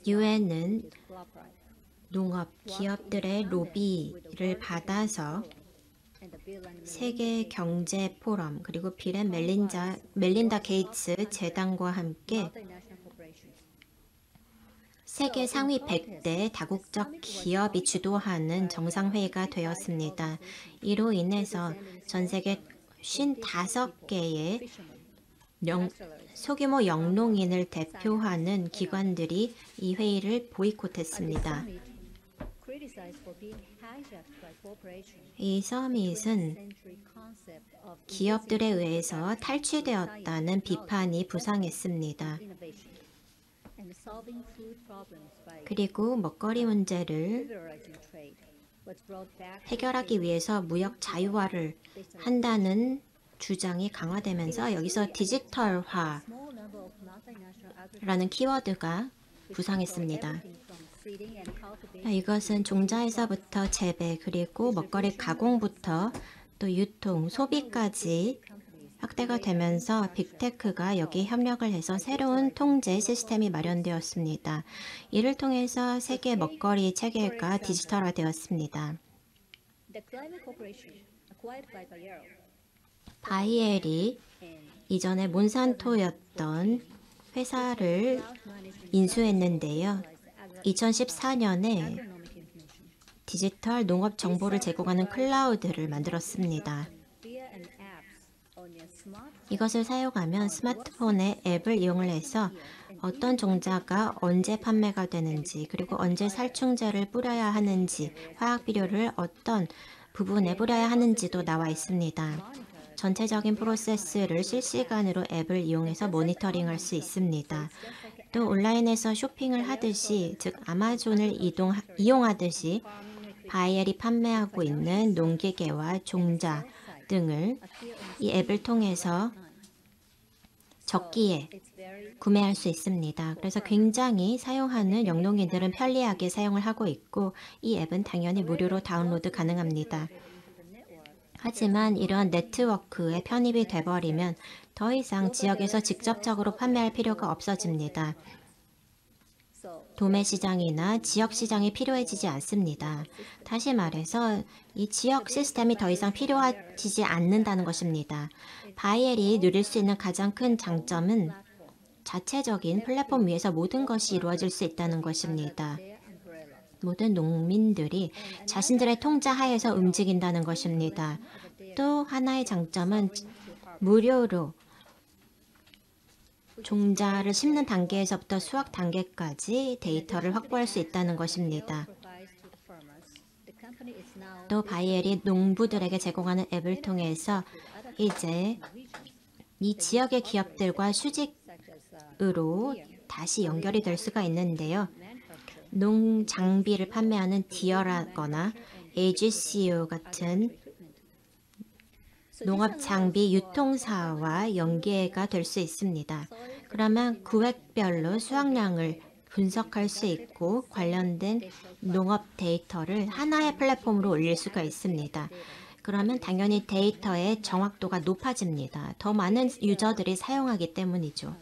UN은 농업 기업들의 로비를 받아서 세계 경제 포럼 그리고 빌 앤 멜린다 게이츠 재단과 함께 세계 상위 100대 다국적 기업이 주도하는 정상회의가 되었습니다. 이로 인해서 전 세계 55개의 소규모 영농인을 대표하는 기관들이 이 회의를 보이콧했습니다. 이 서밋은 기업들에 의해서 탈취되었다는 비판이 부상했습니다. 그리고 먹거리 문제를 해결하기 위해서 무역 자유화를 한다는 주장이 강화되면서 여기서 디지털화라는 키워드가 부상했습니다. 이것은 종자에서부터 재배 그리고 먹거리 가공부터 또 유통, 소비까지 확대가 되면서 빅테크가 여기에 협력을 해서 새로운 통제 시스템이 마련되었습니다. 이를 통해서 세계 먹거리 체계가 디지털화되었습니다. 바이엘이 이전에 몬산토였던 회사를 인수했는데요. 2014년에 디지털 농업 정보를 제공하는 클라우드를 만들었습니다. 이것을 사용하면 스마트폰의 앱을 이용을 해서 어떤 종자가 언제 판매가 되는지 그리고 언제 살충제를 뿌려야 하는지 화학비료를 어떤 부분에 뿌려야 하는지도 나와 있습니다. 전체적인 프로세스를 실시간으로 앱을 이용해서 모니터링할 수 있습니다. 또 온라인에서 쇼핑을 하듯이 즉 아마존을 이용하듯이 바이엘이 판매하고 있는 농기계와 종자 등을 이 앱을 통해서 적기에 구매할 수 있습니다. 그래서 굉장히 사용하는 영농인들은 편리하게 사용을 하고 있고 이 앱은 당연히 무료로 다운로드 가능합니다. 하지만 이러한 네트워크에 편입이 돼버리면 더 이상 지역에서 직접적으로 판매할 필요가 없어집니다. 도매 시장이나 지역 시장이 필요해지지 않습니다. 다시 말해서 이 지역 시스템이 더 이상 필요하지 않는다는 것입니다. 바이엘이 누릴 수 있는 가장 큰 장점은 자체적인 플랫폼 위에서 모든 것이 이루어질 수 있다는 것입니다. 모든 농민들이 자신들의 통제 하에서 움직인다는 것입니다. 또 하나의 장점은 무료로 종자를 심는 단계에서부터 수확 단계까지 데이터를 확보할 수 있다는 것입니다. 또 바이엘이 농부들에게 제공하는 앱을 통해서 이제 이 지역의 기업들과 수직으로 다시 연결이 될 수가 있는데요. 농장비를 판매하는 디어라거나 AGCO 같은 농업장비 유통사와 연계가 될 수 있습니다. 그러면 구획별로 수확량을 분석할 수 있고 관련된 농업 데이터를 하나의 플랫폼으로 올릴 수가 있습니다. 그러면 당연히 데이터의 정확도가 높아집니다. 더 많은 유저들이 사용하기 때문이죠.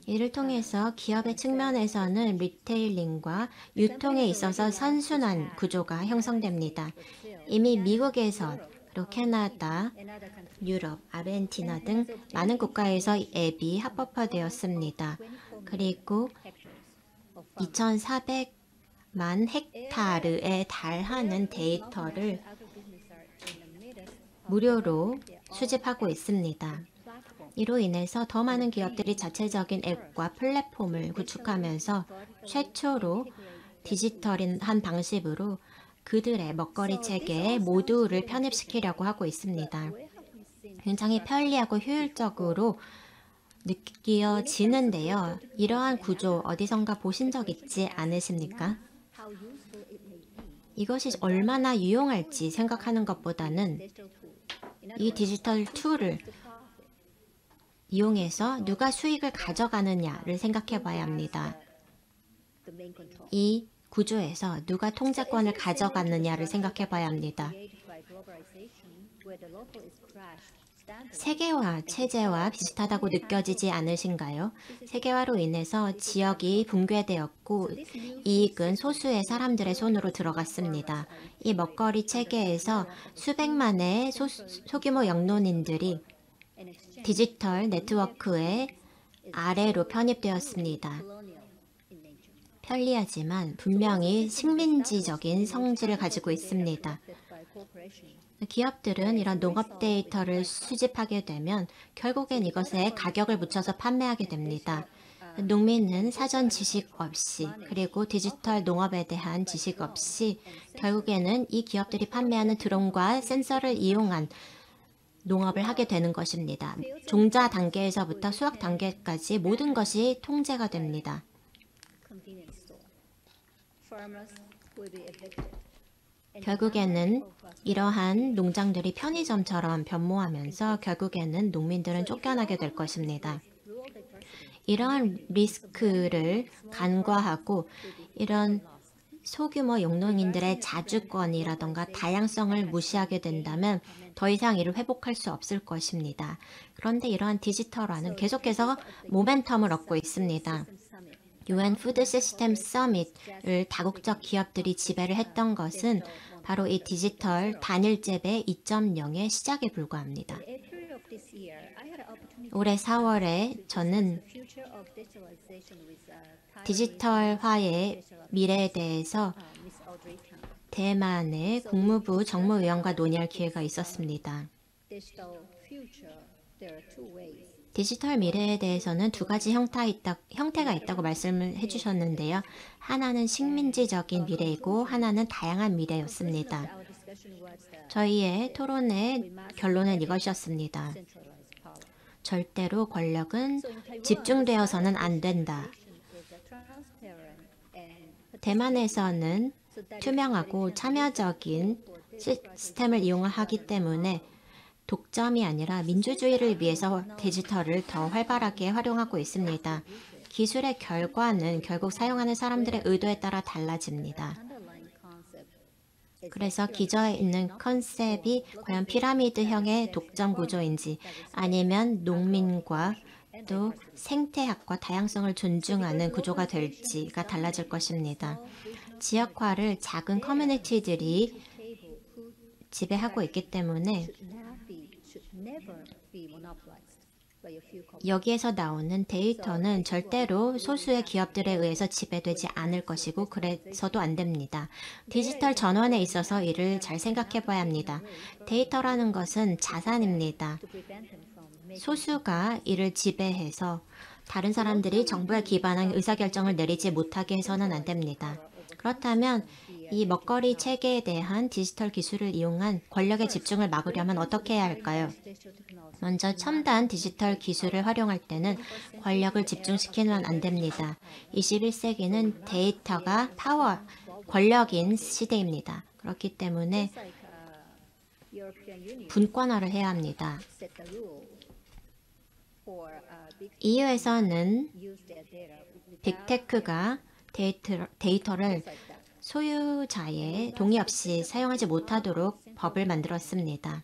이를 통해서 기업의 측면에서는 리테일링과 유통에 있어서 선순환 구조가 형성됩니다. 이미 미국에서 그리고 캐나다, 유럽, 아르헨티나 등 많은 국가에서 앱이 합법화되었습니다. 그리고 2,400만 헥타르에 달하는 데이터를 무료로 수집하고 있습니다. 이로 인해서 더 많은 기업들이 자체적인 앱과 플랫폼을 구축하면서 최초로 디지털한 방식으로 그들의 먹거리 체계에 모두를 편입시키려고 하고 있습니다. 굉장히 편리하고 효율적으로 느껴지는데요. 이러한 구조 어디선가 보신 적 있지 않으십니까? 이것이 얼마나 유용할지 생각하는 것보다는 이 디지털 툴을 이용해서 누가 수익을 가져가느냐를 생각해 봐야 합니다. 이 구조에서 누가 통제권을 가져가느냐를 생각해 봐야 합니다. 세계화 체제와 비슷하다고 느껴지지 않으신가요? 세계화로 인해서 지역이 붕괴되었고 이익은 소수의 사람들의 손으로 들어갔습니다. 이 먹거리 체계에서 수백만의 소규모 영농인들이 디지털 네트워크의 아래로 편입되었습니다. 편리하지만 분명히 식민지적인 성질을 가지고 있습니다. 기업들은 이런 농업 데이터를 수집하게 되면 결국엔 이것에 가격을 붙여서 판매하게 됩니다. 농민은 사전 지식 없이 그리고 디지털 농업에 대한 지식 없이 결국에는 이 기업들이 판매하는 드론과 센서를 이용한 농업을 하게 되는 것입니다. 종자 단계에서부터 수확 단계까지 모든 것이 통제가 됩니다. 결국에는 이러한 농장들이 편의점처럼 변모하면서 결국에는 농민들은 쫓겨나게 될 것입니다. 이러한 리스크를 간과하고 이런 소규모 영농인들의 자주권이라던가 다양성을 무시하게 된다면 더 이상 이를 회복할 수 없을 것입니다. 그런데 이러한 디지털화는 계속해서 모멘텀을 얻고 있습니다. UN 푸드 시스템 서밋을 다국적 기업들이 지배를 했던 것은 바로 이 디지털 단일 재배 2.0의 시작에 불과합니다. 올해 4월에 저는 디지털화의 미래에 대해서 대만의 국무부 정무위원과 논의할 기회가 있었습니다. 디지털 미래에 대해서는 두 가지 형태가 있다고 말씀을 해주셨는데요. 하나는 식민지적인 미래이고 하나는 다양한 미래였습니다. 저희의 토론의 결론은 이것이었습니다. 절대로 권력은 집중되어서는 안 된다. 대만에서는 투명하고 참여적인 시스템을 이용하기 때문에 독점이 아니라 민주주의를 위해서 디지털을 더 활발하게 활용하고 있습니다. 기술의 결과는 결국 사용하는 사람들의 의도에 따라 달라집니다. 그래서 기저에 있는 컨셉이 과연 피라미드형의 독점 구조인지 아니면 농민과 또 생태학과 다양성을 존중하는 구조가 될지가 달라질 것입니다. 지역화를 작은 커뮤니티들이 지배하고 있기 때문에 여기에서 나오는 데이터는 절대로 소수의 기업들에 의해서 지배되지 않을 것이고 그래서도 안 됩니다. 디지털 전환에 있어서 이를 잘 생각해 봐야 합니다. 데이터라는 것은 자산입니다. 소수가 이를 지배해서 다른 사람들이 정부에 기반한 의사결정을 내리지 못하게 해서는 안 됩니다. 그렇다면 이 먹거리 체계에 대한 디지털 기술을 이용한 권력의 집중을 막으려면 어떻게 해야 할까요? 먼저 첨단 디지털 기술을 활용할 때는 권력을 집중시키면 안 됩니다. 21세기는 데이터가 권력인 시대입니다. 그렇기 때문에 분권화를 해야 합니다. EU에서는 빅테크가 데이터를 소유자의 동의 없이 사용하지 못하도록 법을 만들었습니다.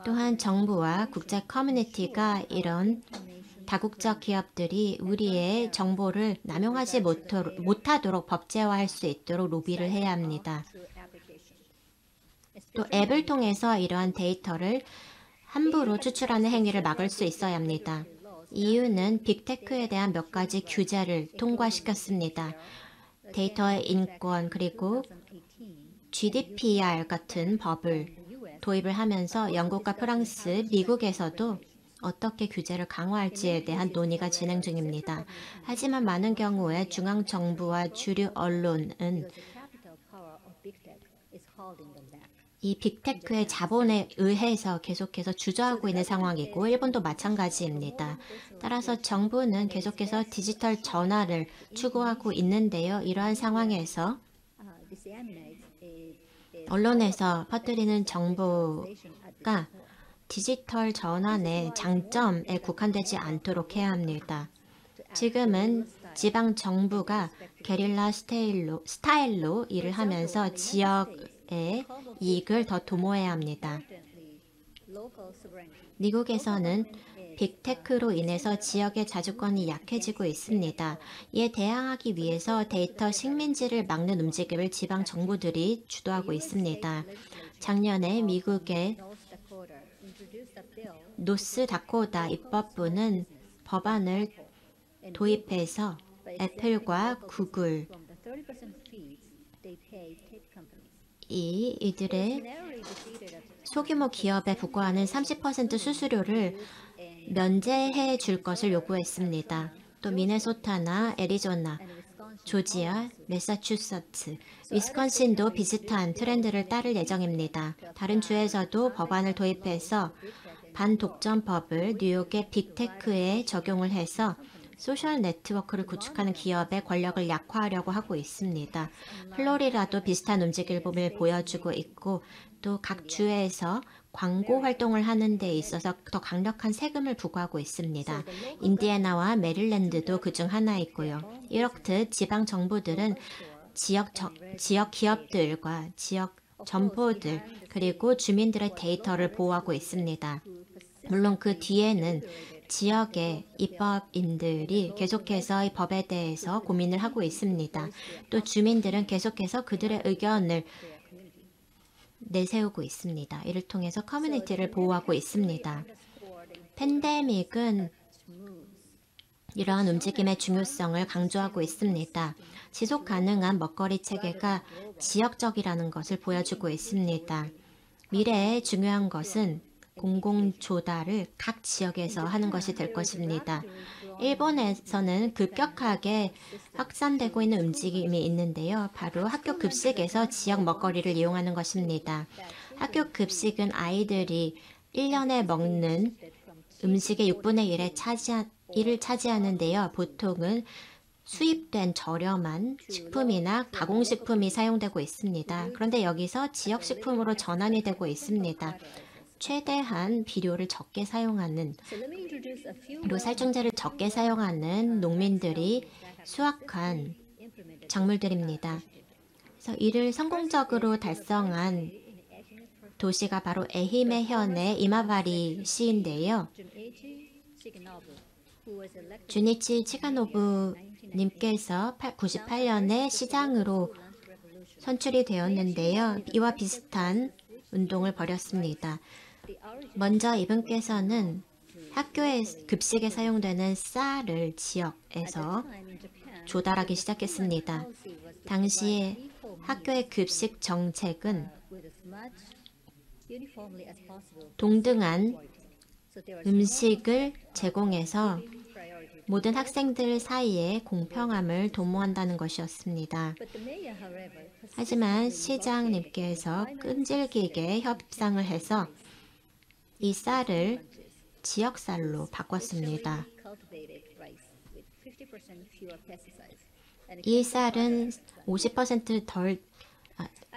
또한 정부와 국제 커뮤니티가 이런 다국적 기업들이 우리의 정보를 남용하지 못하도록 법제화할 수 있도록 로비를 해야 합니다. 또 앱을 통해서 이러한 데이터를 함부로 추출하는 행위를 막을 수 있어야 합니다. EU는 빅테크에 대한 몇 가지 규제를 통과시켰습니다. 데이터의 인권 그리고 GDPR 같은 법을 도입을 하면서 영국과 프랑스, 미국에서도 어떻게 규제를 강화할지에 대한 논의가 진행 중입니다. 하지만 많은 경우에 중앙정부와 주류 언론은 이 빅테크의 자본에 의해서 계속해서 주저하고 있는 상황이고 일본도 마찬가지입니다. 따라서 정부는 계속해서 디지털 전환을 추구하고 있는데요. 이러한 상황에서 언론에서 퍼뜨리는 정보가 디지털 전환의 장점에 국한되지 않도록 해야 합니다. 지금은 지방 정부가 게릴라 스타일로 일을 하면서 지역의 이익을 더 도모해야 합니다. 미국에서는 빅테크로 인해서 지역의 자주권이 약해지고 있습니다. 이에 대항하기 위해서 데이터 식민지를 막는 움직임을 지방 정부들이 주도하고 있습니다. 작년에 미국의 노스다코타 입법부는 법안을 도입해서 애플과 구글 이들의 소규모 기업에 부과하는 30% 수수료를 면제해 줄 것을 요구했습니다. 또 미네소타나 애리조나, 조지아, 매사추세츠, 위스콘신도 비슷한 트렌드를 따를 예정입니다. 다른 주에서도 법안을 도입해서 반독점법을 뉴욕의 빅테크에 적용을 해서 소셜 네트워크를 구축하는 기업의 권력을 약화하려고 하고 있습니다. 플로리다도 비슷한 움직임을 보여주고 있고 또 각 주에서 광고 활동을 하는 데 있어서 더 강력한 세금을 부과하고 있습니다. 인디애나와 메릴랜드도 그중 하나이고요. 이렇듯 지방 정부들은 지역 기업들과 지역 점포들 그리고 주민들의 데이터를 보호하고 있습니다. 물론 그 뒤에는 지역의 입법인들이 계속해서 이 법에 대해서 고민을 하고 있습니다. 또 주민들은 계속해서 그들의 의견을 내세우고 있습니다. 이를 통해서 커뮤니티를 보호하고 있습니다. 팬데믹은 이러한 움직임의 중요성을 강조하고 있습니다. 지속 가능한 먹거리 체계가 지역적이라는 것을 보여주고 있습니다. 미래에 중요한 것은 공공조달을 각 지역에서 하는 것이 될 것입니다. 일본에서는 급격하게 확산되고 있는 움직임이 있는데요. 바로 학교 급식에서 지역 먹거리를 이용하는 것입니다. 학교 급식은 아이들이 1년에 먹는 음식의 6분의 1을 차지하는데요. 보통은 수입된 저렴한 식품이나 가공식품이 사용되고 있습니다. 그런데 여기서 지역식품으로 전환이 되고 있습니다. 최대한 비료를 적게 사용하는, 살충제를 적게 사용하는 농민들이 수확한 작물들입니다. 그래서 이를 성공적으로 달성한 도시가 바로 에히메현의 이마바리 시인데요. 주니치 치가노부 님께서 98년에 시장으로 선출이 되었는데요. 이와 비슷한 운동을 벌였습니다. 먼저 이분께서는 학교의 급식에 사용되는 쌀을 지역에서 조달하기 시작했습니다. 당시에 학교의 급식 정책은 동등한 음식을 제공해서 모든 학생들 사이에 공평함을 도모한다는 것이었습니다. 하지만 시장님께서 끈질기게 협상을 해서 이 쌀을 지역쌀로 바꿨습니다. 이 쌀은 50% 덜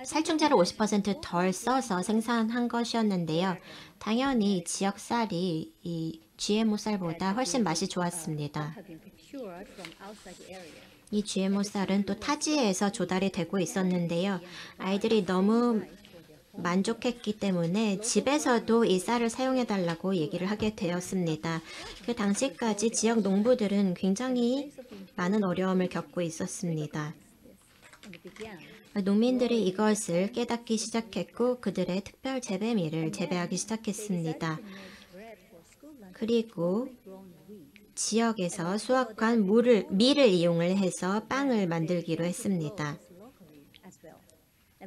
살충제를 50% 덜 써서 생산한 것이었는데요. 당연히 지역 쌀이 이 GMO 쌀보다 훨씬 맛이 좋았습니다. 이 GMO 쌀은 또 타지에서 조달이 되고 있었는데요. 아이들이 너무 만족했기 때문에 집에서도 이 쌀을 사용해달라고 얘기를 하게 되었습니다. 그 당시까지 지역 농부들은 굉장히 많은 어려움을 겪고 있었습니다. 농민들이 이것을 깨닫기 시작했고 그들의 특별 재배밀을 재배하기 시작했습니다. 그리고 지역에서 수확한 밀을 이용을 해서 빵을 만들기로 했습니다.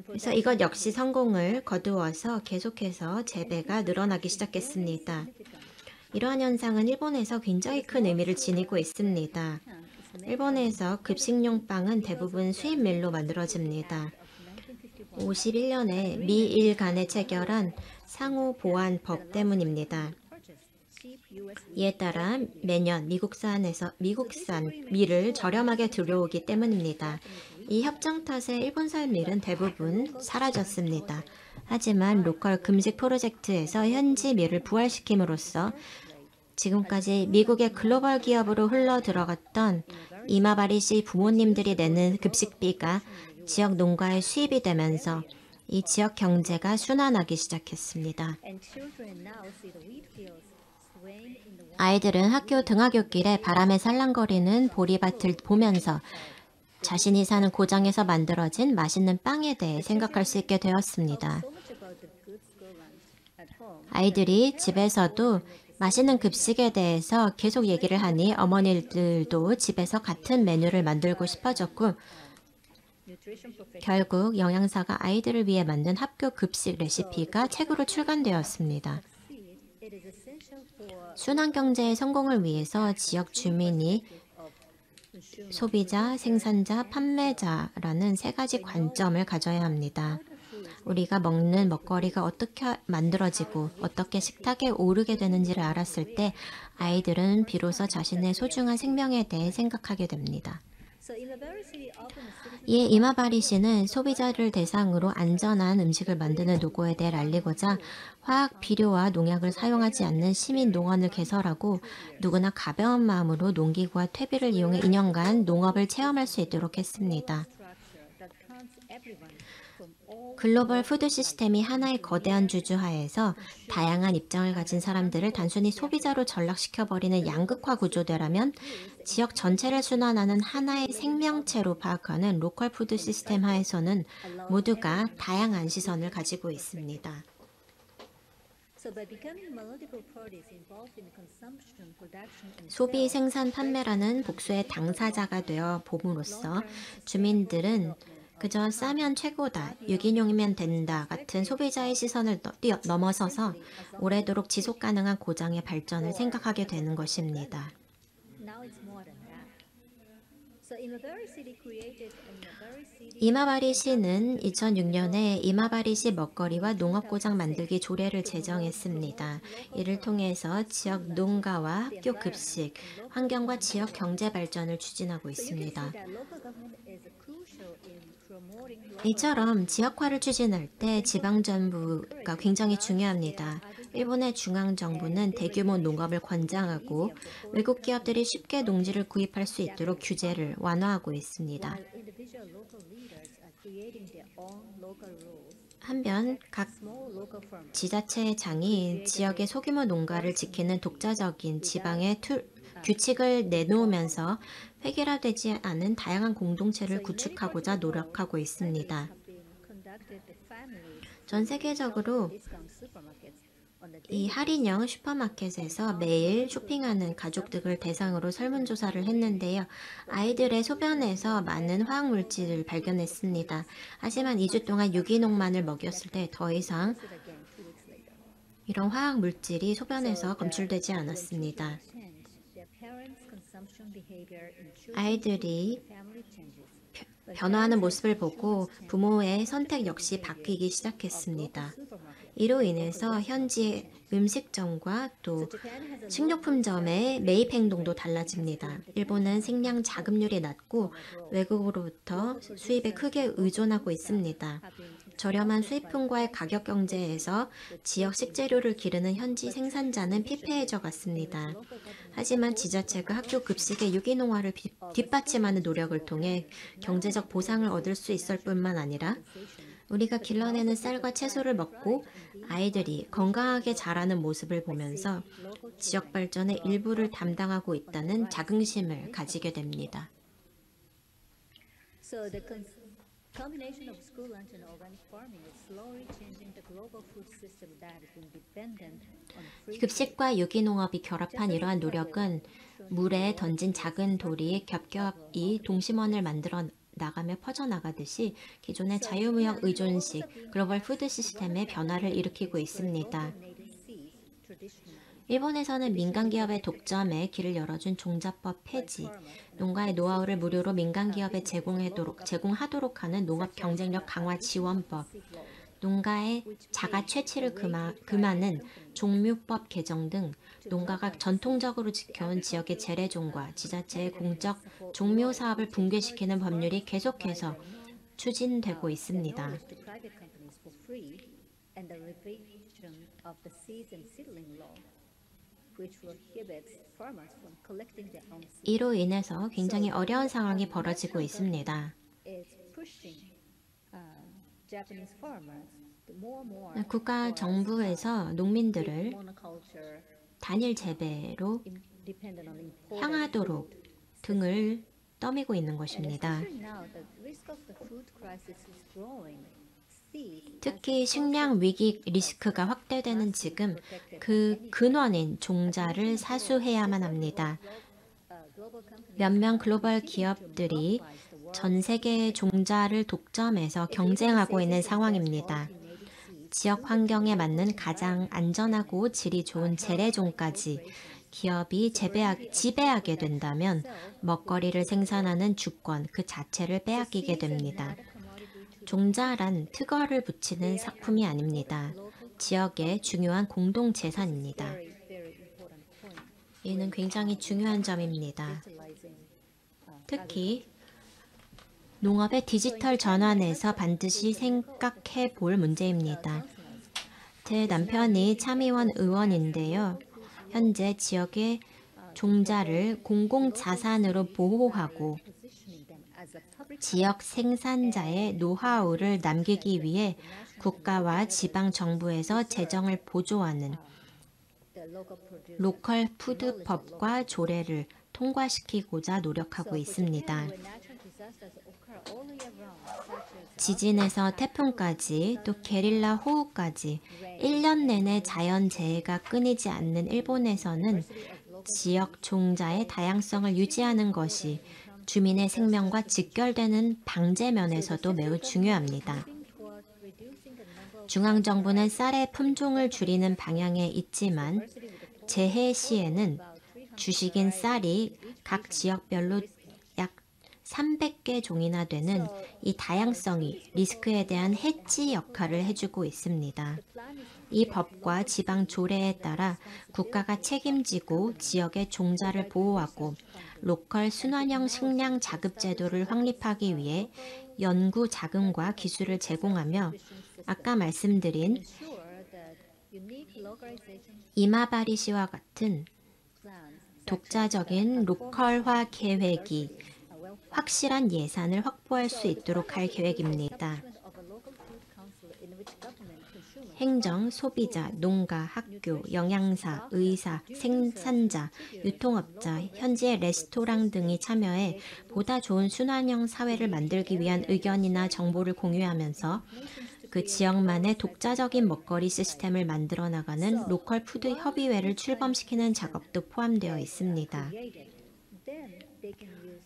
그래서 이것 역시 성공을 거두어서 계속해서 재배가 늘어나기 시작했습니다. 이러한 현상은 일본에서 굉장히 큰 의미를 지니고 있습니다. 일본에서 급식용 빵은 대부분 수입밀로 만들어집니다. 51년에 미일 간에 체결한 상호 보안법 때문입니다. 이에 따라 매년 미국산 밀을 저렴하게 들여오기 때문입니다. 이 협정 탓에 일본산 밀은 대부분 사라졌습니다. 하지만 로컬 금식 프로젝트에서 현지 밀을 부활시킴으로써 지금까지 미국의 글로벌 기업으로 흘러 들어갔던 이마바리시 부모님들이 내는 급식비가 지역 농가의 수입이 되면서 이 지역 경제가 순환하기 시작했습니다. 아이들은 학교 등하굣길에 바람에 살랑거리는 보리밭을 보면서 자신이 사는 고장에서 만들어진 맛있는 빵에 대해 생각할 수 있게 되었습니다. 아이들이 집에서도 맛있는 급식에 대해서 계속 얘기를 하니 어머니들도 집에서 같은 메뉴를 만들고 싶어졌고 결국 영양사가 아이들을 위해 만든 학교 급식 레시피가 책으로 출간되었습니다. 순환경제의 성공을 위해서 지역 주민이 소비자, 생산자, 판매자라는 세 가지 관점을 가져야 합니다. 우리가 먹는 먹거리가 어떻게 만들어지고 어떻게 식탁에 오르게 되는지를 알았을 때 아이들은 비로소 자신의 소중한 생명에 대해 생각하게 됩니다. 이에 이마바리시는 소비자를 대상으로 안전한 음식을 만드는 노고에 대해 알리고자 화학 비료와 농약을 사용하지 않는 시민 농원을 개설하고 누구나 가벼운 마음으로 농기구와 퇴비를 이용해 2년간 농업을 체험할 수 있도록 했습니다. 글로벌 푸드 시스템이 하나의 거대한 주주하에서 다양한 입장을 가진 사람들을 단순히 소비자로 전락시켜버리는 양극화 구조대라면 지역 전체를 순환하는 하나의 생명체로 파악하는 로컬 푸드 시스템 하에서는 모두가 다양한 시선을 가지고 있습니다. 소비, 생산, 판매라는 복수의 당사자가 되어 봄으로써 주민들은 그저 싸면 최고다, 유기농이면 된다 같은 소비자의 시선을 넘어서서 오래도록 지속 가능한 고장의 발전을 생각하게 되는 것입니다. 이마바리시는 2006년에 이마바리시 먹거리와 농업고장 만들기 조례를 제정했습니다. 이를 통해서 지역 농가와 학교 급식, 환경과 지역 경제 발전을 추진하고 있습니다. 이처럼 지역화를 추진할 때 지방정부가 굉장히 중요합니다. 일본의 중앙정부는 대규모 농업을 권장하고 외국 기업들이 쉽게 농지를 구입할 수 있도록 규제를 완화하고 있습니다. 한편 각 지자체장이 지역의 소규모 농가를 지키는 독자적인 지방의 규칙을 내놓으면서 획일화되지 않은 다양한 공동체를 구축하고자 노력하고 있습니다. 전 세계적으로 이 할인형 슈퍼마켓에서 매일 쇼핑하는 가족들을 대상으로 설문조사를 했는데요. 아이들의 소변에서 많은 화학물질을 발견했습니다. 하지만 2주 동안 유기농만을 먹였을 때 더 이상 이런 화학물질이 소변에서 검출되지 않았습니다. 아이들이 변화하는 모습을 보고 부모의 선택 역시 바뀌기 시작했습니다. 이로 인해서 현지 음식점과 또 식료품점의 매입 행동도 달라집니다. 일본은 생량 자급률이 낮고 외국으로부터 수입에 크게 의존하고 있습니다. 저렴한 수입품과의 가격 경제에서 지역 식재료를 기르는 현지 생산자는 피폐해져 갔습니다. 하지만 지자체가 학교 급식의 유기농화를 뒷받침하는 노력을 통해 경제적 보상을 얻을 수 있을 뿐만 아니라 우리가 길러내는 쌀과 채소를 먹고 아이들이 건강하게 자라는 모습을 보면서 지역 발전의 일부를 담당하고 있다는 자긍심을 가지게 됩니다. So the combination of school lunch and organic farming is slowly changing the global food system that has been dependent on free 급식과 유기농업이 결합한 이러한 노력은 물에 던진 작은 돌이 겹겹이 동심원을 만들어 나가며 퍼져나가듯이 기존의 자유무역 의존식 글로벌 푸드 시스템의 변화를 일으키고 있습니다. 일본에서는 민간 기업의 독점에 길을 열어준 종자법 폐지, 농가의 노하우를 무료로 민간 기업에 제공하도록 하는 농업 경쟁력 강화 지원법, 농가의 자가 채취를 금하는 종묘법 개정 등 농가가 전통적으로 지켜온 지역의 재래종과 지자체의 공적 종묘 사업을 붕괴시키는 법률이 계속해서 추진되고 있습니다. 이로 인해서 굉장히 어려운 상황이 벌어지고 있습니다. 국가 정부에서 농민들을 단일 재배로 향하도록 등을 떠미고 있는 것입니다. 특히 식량 위기 리스크가 확대되는 지금 그 근원인 종자를 사수해야만 합니다. 몇몇 글로벌 기업들이 전 세계의 종자를 독점해서 경쟁하고 있는 상황입니다. 지역 환경에 맞는 가장 안전하고 질이 좋은 재래종까지 기업이 지배하게 된다면 먹거리를 생산하는 주권 그 자체를 빼앗기게 됩니다. 종자란 특어를 붙이는 상품이 아닙니다. 지역의 중요한 공동재산입니다. 이는 굉장히 중요한 점입니다. 특히 농업의 디지털 전환에서 반드시 생각해 볼 문제입니다. 제 남편이 참의원 의원인데요. 현재 지역의 종자를 공공자산으로 보호하고 지역 생산자의 노하우를 남기기 위해 국가와 지방정부에서 재정을 보조하는 로컬 푸드법과 조례를 통과시키고자 노력하고 있습니다. 지진에서 태풍까지 또 게릴라 호우까지 1년 내내 자연재해가 끊이지 않는 일본에서는 지역 종자의 다양성을 유지하는 것이 주민의 생명과 직결되는 방제 면에서도 매우 중요합니다. 중앙정부는 쌀의 품종을 줄이는 방향에 있지만 재해 시에는 주식인 쌀이 각 지역별로 약 300개 종이나 되는 이 다양성이 리스크에 대한 해지 역할을 해주고 있습니다. 이 법과 지방 조례에 따라 국가가 책임지고 지역의 종자를 보호하고 로컬 순환형 식량 자급 제도를 확립하기 위해 연구 자금과 기술을 제공하며 아까 말씀드린 이마바리 시와 같은 독자적인 로컬화 계획이 확실한 예산을 확보할 수 있도록 할 계획입니다. 행정, 소비자, 농가, 학교, 영양사, 의사, 생산자, 유통업자, 현지의 레스토랑 등이 참여해 보다 좋은 순환형 사회를 만들기 위한 의견이나 정보를 공유하면서 그 지역만의 독자적인 먹거리 시스템을 만들어 나가는 로컬 푸드 협의회를 출범시키는 작업도 포함되어 있습니다.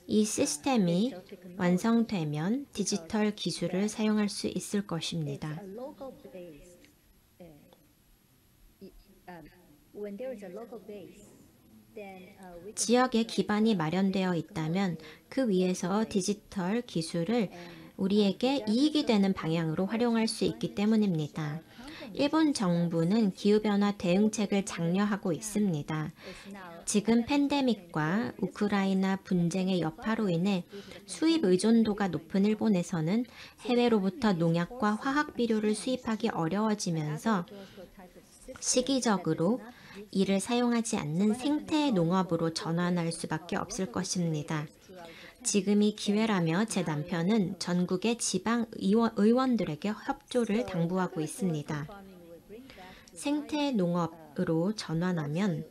이 시스템이 완성되면 디지털 기술을 사용할 수 있을 것입니다. 지역의 기반이 마련되어 있다면 그 위에서 디지털 기술을 우리에게 이익이 되는 방향으로 활용할 수 있기 때문입니다. 일본 정부는 기후변화 대응책을 장려하고 있습니다. 지금 팬데믹과 우크라이나 분쟁의 여파로 인해 수입 의존도가 높은 일본에서는 해외로부터 농약과 화학 비료를 수입하기 어려워지면서 시기적으로 이를 사용하지 않는 생태 농업으로 전환할 수밖에 없을 것입니다. 지금이 기회라며 제 남편은 전국의 지방 의원들에게 협조를 당부하고 있습니다. 생태 농업으로 전환하면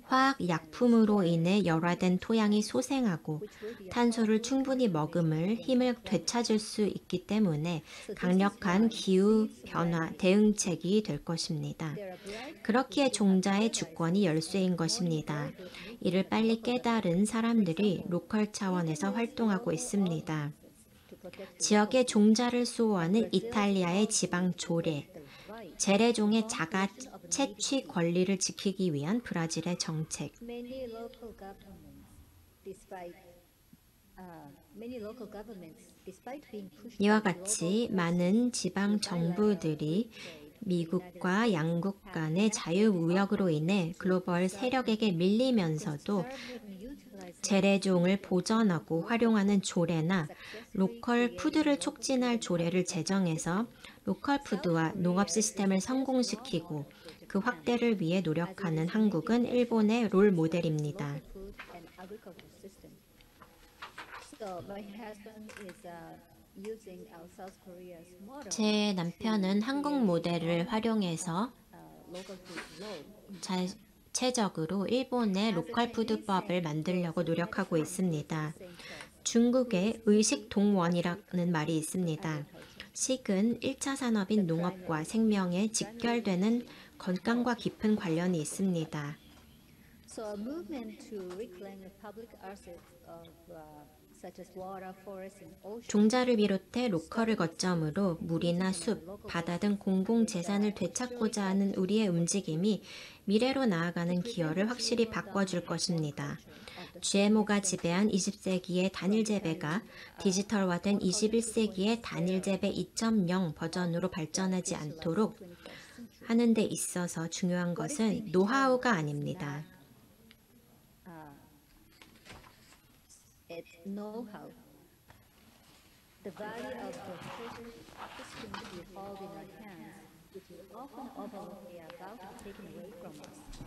화학 약품으로 인해 열화된 토양이 소생하고 탄소를 충분히 머금을 힘을 되찾을 수 있기 때문에 강력한 기후 변화 대응책이 될 것입니다. 그렇기에 종자의 주권이 열쇠인 것입니다. 이를 빨리 깨달은 사람들이 로컬 차원에서 활동하고 있습니다. 지역의 종자를 수호하는 이탈리아의 지방 조례, 재래종의 자가 채취 권리를 지키기 위한 브라질의 정책. 이와 같이 많은 지방 정부들이 미국과 양국 간의 자유무역으로 인해 글로벌 세력에게 밀리면서도 재래종을 보전하고 활용하는 조례나 로컬 푸드를 촉진할 조례를 제정해서 로컬 푸드와 농업 시스템을 성공시키고 그 확대를 위해 노력하는 한국은 일본의 롤 모델입니다. 제 남편은 한국 모델을 활용해서 자체적으로 일본의 로컬 푸드법을 만들려고 노력하고 있습니다. 중국의 의식 동원이라는 말이 있습니다. 식은 1차 산업인 농업과 생명에 직결되는 건강과 깊은 관련이 있습니다. 종자를 비롯해 로컬을 거점으로 물이나 숲, 바다 등 공공재산을 되찾고자 하는 우리의 움직임이 미래로 나아가는 기여를 확실히 바꿔줄 것입니다. GMO가 지배한 20세기의 단일 재배가 디지털화된 21세기의 단일 재배 2.0 버전으로 발전하지 않도록 하는 데 있어서 중요한 것은 노하우가 아닙니다.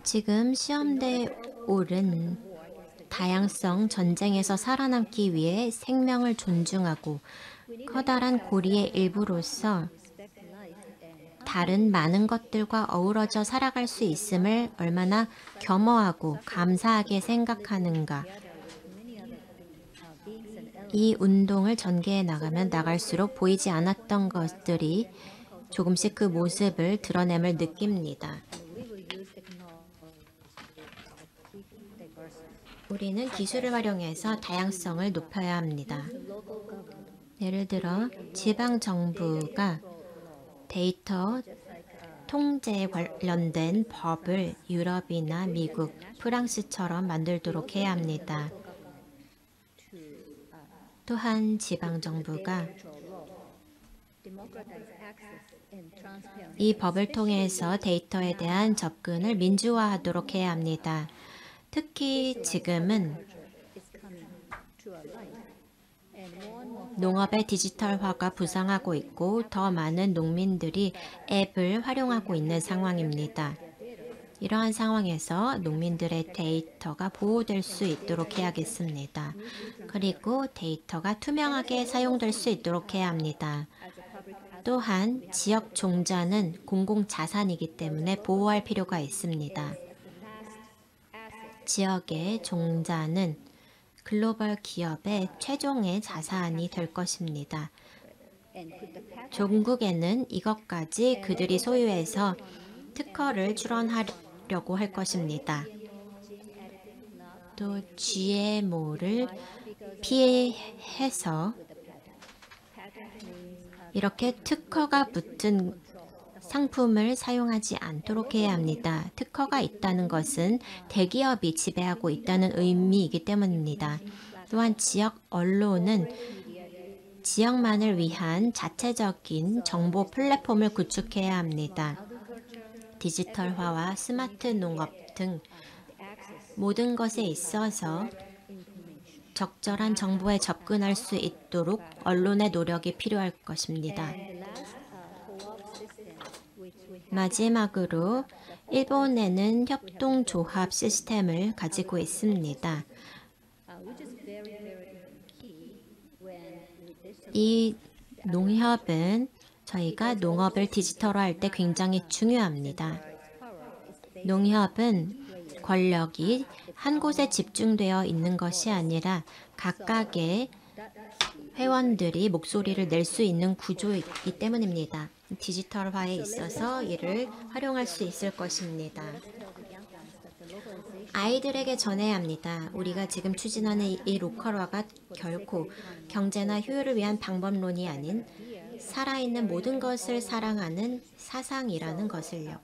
지금 시험대에 오른 다양성 전쟁에서 살아남기 위해 생명을 존중하고 커다란 고리의 일부로서 다른 많은 것들과 어우러져 살아갈 수 있음을 얼마나 겸허하고 감사하게 생각하는가. 이 운동을 전개해 나가면 나갈수록 보이지 않았던 것들이 조금씩 그 모습을 드러냄을 느낍니다. 우리는 기술을 활용해서 다양성을 높여야 합니다. 예를 들어 지방정부가 데이터 통제에 관련된 법을 유럽이나 미국, 프랑스처럼 만들도록 해야 합니다. 또한 지방정부가 이 법을 통해서 데이터에 대한 접근을 민주화하도록 해야 합니다. 특히 지금은 농업의 디지털화가 부상하고 있고 더 많은 농민들이 앱을 활용하고 있는 상황입니다. 이러한 상황에서 농민들의 데이터가 보호될 수 있도록 해야겠습니다. 그리고 데이터가 투명하게 사용될 수 있도록 해야 합니다. 또한 지역 종자는 공공자산이기 때문에 보호할 필요가 있습니다. 지역의 종자는 글로벌 기업의 최종의 자산이 될 것입니다. 종국에는 이것까지 그들이 소유해서 특허를 출원하려고 할 것입니다. 또 GMO를 피해서 이렇게 특허가 붙은 상품을 사용하지 않도록 해야 합니다. 특허가 있다는 것은 대기업이 지배하고 있다는 의미이기 때문입니다. 또한 지역 언론은 지역만을 위한 자체적인 정보 플랫폼을 구축해야 합니다. 디지털화와 스마트 농업 등 모든 것에 있어서 적절한 정보에 접근할 수 있도록 언론의 노력이 필요할 것입니다. 마지막으로 일본에는 협동조합 시스템을 가지고 있습니다. 이 농협은 저희가 농업을 디지털화할 때 굉장히 중요합니다. 농협은 권력이 한 곳에 집중되어 있는 것이 아니라 각각의 회원들이 목소리를 낼 수 있는 구조이기 때문입니다. 디지털화에 있어서 이를 활용할 수 있을 것입니다. 아이들에게 전해야 합니다. 우리가 지금 추진하는 이 로컬화가 결코 경제나 효율을 위한 방법론이 아닌 살아있는 모든 것을 사랑하는 사상이라는 것을요.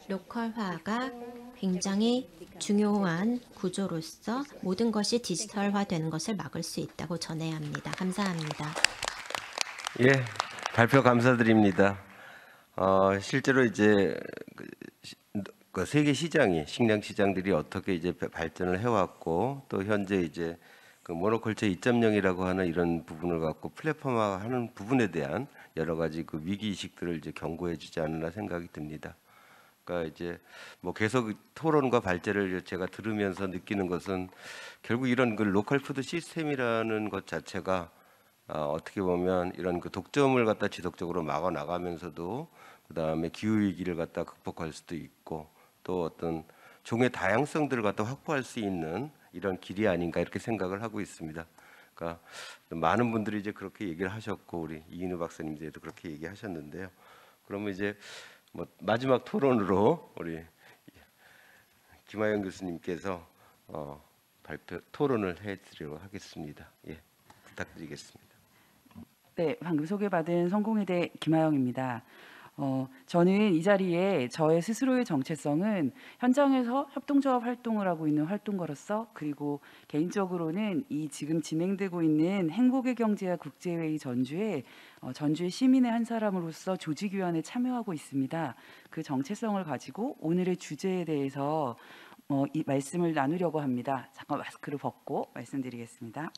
로컬화가 굉장히 중요한 구조로서 모든 것이 디지털화되는 것을 막을 수 있다고 전해야 합니다. 감사합니다. 예, 발표 감사드립니다. 실제로 이제 그 세계 시장이 식량 시장들이 어떻게 이제 발전을 해왔고 또 현재 이제 그 모노컬처 2.0이라고 하는 이런 부분을 갖고 플랫폼화하는 부분에 대한 여러 가지 그 위기 의식들을 이제 경고해주지 않으나 생각이 듭니다. 그러니까 이제 뭐 계속 토론과 발제를 제가 들으면서 느끼는 것은 결국 이런 그 로컬 푸드 시스템이라는 것 자체가 어떻게 보면 이런 그 독점을 갖다 지속적으로 막아 나가면서도 그 다음에 기후 위기를 갖다 극복할 수도 있고 또 어떤 종의 다양성들을 갖다 확보할 수 있는 이런 길이 아닌가 이렇게 생각을 하고 있습니다. 그러니까 많은 분들이 이제 그렇게 얘기를 하셨고 우리 이인우 박사님도 그렇게 얘기하셨는데요. 그러면 이제 뭐 마지막 토론으로 우리 김하영 교수님께서 발표 토론을 해드리도록 하겠습니다. 예, 부탁드리겠습니다. 네, 방금 소개받은 성공회대 김하영입니다. 저는 이 자리에 저의 스스로의 정체성은 현장에서 협동조합 활동을 하고 있는 활동가로서 그리고 개인적으로는 이 지금 진행되고 있는 행복의 경제와 국제회의 전주에 전주의 시민의 한 사람으로서 조직위원회에 참여하고 있습니다. 그 정체성을 가지고 오늘의 주제에 대해서 이 말씀을 나누려고 합니다. 잠깐 마스크를 벗고 말씀드리겠습니다.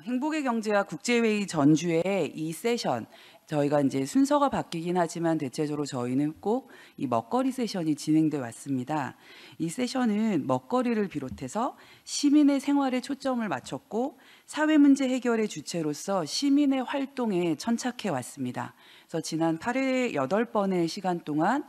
행복의 경제와 국제회의 전주의 이 세션 저희가 이제 순서가 바뀌긴 하지만 대체적으로 저희는 꼭 이 먹거리 세션이 진행돼 왔습니다. 이 세션은 먹거리를 비롯해서 시민의 생활에 초점을 맞췄고 사회 문제 해결의 주체로서 시민의 활동에 천착해 왔습니다. 그래서 지난 8회 8번의 시간 동안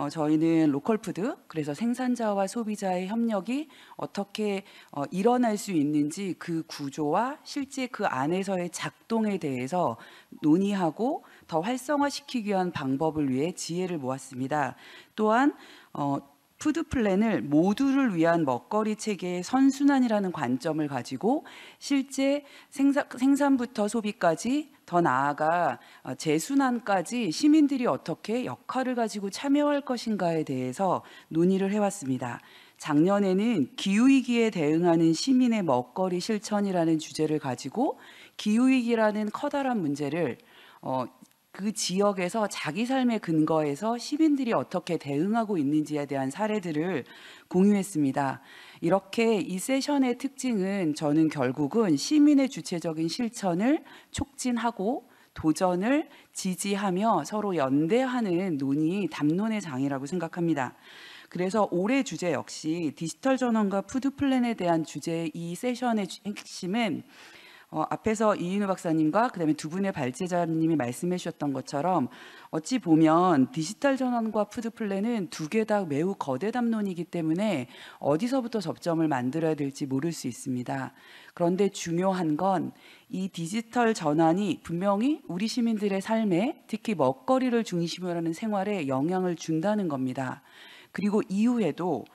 저희는 로컬푸드, 그래서 생산자와 소비자의 협력이 어떻게 일어날 수 있는지 그 구조와 실제 그 안에서의 작동에 대해서 논의하고 더 활성화시키기 위한 방법을 위해 지혜를 모았습니다. 또한 푸드 플랜을 모두를 위한 먹거리 체계의 선순환이라는 관점을 가지고 실제 생산부터 소비까지 더 나아가 재순환까지 시민들이 어떻게 역할을 가지고 참여할 것인가에 대해서 논의를 해왔습니다. 작년에는 기후위기에 대응하는 시민의 먹거리 실천이라는 주제를 가지고 기후위기라는 커다란 문제를 그 지역에서 자기 삶의 근거에서 시민들이 어떻게 대응하고 있는지에 대한 사례들을 공유했습니다. 이렇게 이 세션의 특징은 저는 결국은 시민의 주체적인 실천을 촉진하고 도전을 지지하며 서로 연대하는 논의, 담론의 장이라고 생각합니다. 그래서 올해 주제 역시 디지털 전환과 푸드 플랜에 대한 주제의 이 세션의 핵심은 앞에서 이인우 박사님과 그다음에 두 분의 발제자님이 말씀해 주셨던 것처럼 어찌 보면 디지털 전환과 푸드 플랜은 두 개 다 매우 거대 담론이기 때문에 어디서부터 접점을 만들어야 될지 모를 수 있습니다. 그런데 중요한 건 이 디지털 전환이 분명히 우리 시민들의 삶에 특히 먹거리를 중심으로 하는 생활에 영향을 준다는 겁니다. 그리고 이후에도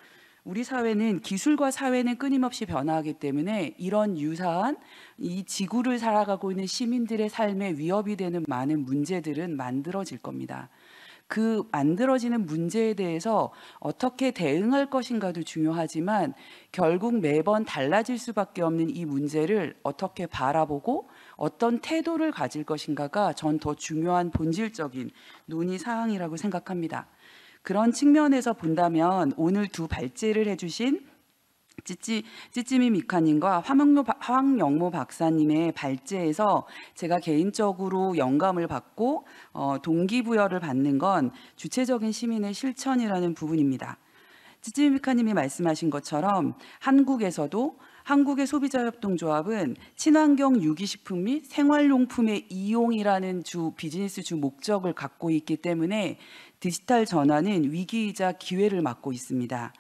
우리 사회는 기술과 사회는 끊임없이 변화하기 때문에 이런 유사한 이 지구를 살아가고 있는 시민들의 삶에 위협이 되는 많은 문제들은 만들어질 겁니다. 그 만들어지는 문제에 대해서 어떻게 대응할 것인가도 중요하지만 결국 매번 달라질 수밖에 없는 이 문제를 어떻게 바라보고 어떤 태도를 가질 것인가가 전 더 중요한 본질적인 논의 사항이라고 생각합니다. 그런 측면에서 본다면 오늘 두 발제를 해주신 찌찌미 미카님과 황영모 박사님의 발제에서 제가 개인적으로 영감을 받고 동기부여를 받는 건 주체적인 시민의 실천이라는 부분입니다. 찌찌미카님이 말씀하신 것처럼 한국에서도 한국의 소비자협동조합은 친환경 유기식품 및 생활용품의 이용이라는 비즈니스 주 목적을 갖고 있기 때문에 디지털 전환은 위기이자 기회를 맞고 있습니다.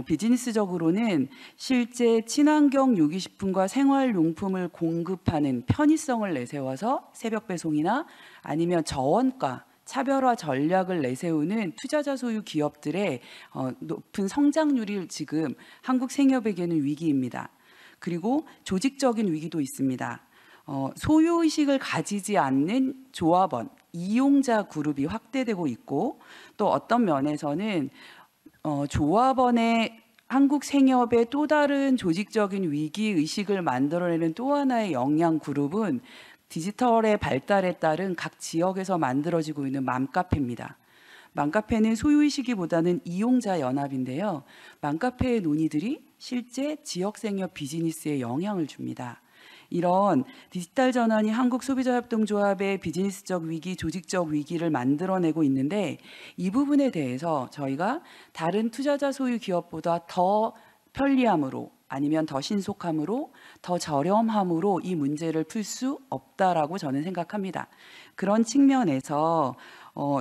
비즈니스적으로는 실제 친환경 유기식품과 생활용품을 공급하는 편의성을 내세워서 새벽 배송이나 아니면 저원가, 차별화 전략을 내세우는 투자자 소유 기업들의 높은 성장률이 지금 한국 생협에게는 위기입니다. 그리고 조직적인 위기도 있습니다. 소유의식을 가지지 않는 조합원, 이용자 그룹이 확대되고 있고 또 어떤 면에서는 조합원의 한국 생협의 또 다른 조직적인 위기의식을 만들어내는 또 하나의 역량 그룹은 디지털의 발달에 따른 각 지역에서 만들어지고 있는 맘카페입니다. 맘카페는 소유의식이보다는 이용자 연합인데요. 맘카페의 논의들이 실제 지역 생협 비즈니스에 영향을 줍니다. 이런 디지털 전환이 한국 소비자협동조합의 비즈니스적 위기, 조직적 위기를 만들어내고 있는데 이 부분에 대해서 저희가 다른 투자자 소유 기업보다 더 편리함으로 아니면 더 신속함으로 더 저렴함으로 이 문제를 풀 수 없다라고 저는 생각합니다. 그런 측면에서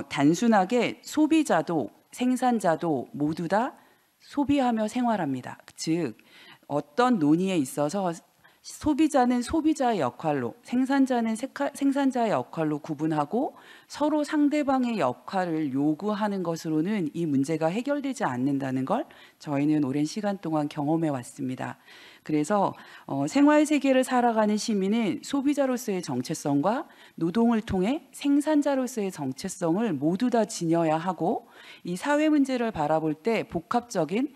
단순하게 소비자도 생산자도 모두 다 소비하며 생활합니다. 즉 어떤 논의에 있어서 소비자는 소비자의 역할로, 생산자는 생산자의 역할로 구분하고 서로 상대방의 역할을 요구하는 것으로는 이 문제가 해결되지 않는다는 걸 저희는 오랜 시간 동안 경험해 왔습니다. 그래서 생활 세계를 살아가는 시민은 소비자로서의 정체성과 노동을 통해 생산자로서의 정체성을 모두 다 지녀야 하고 이 사회 문제를 바라볼 때 복합적인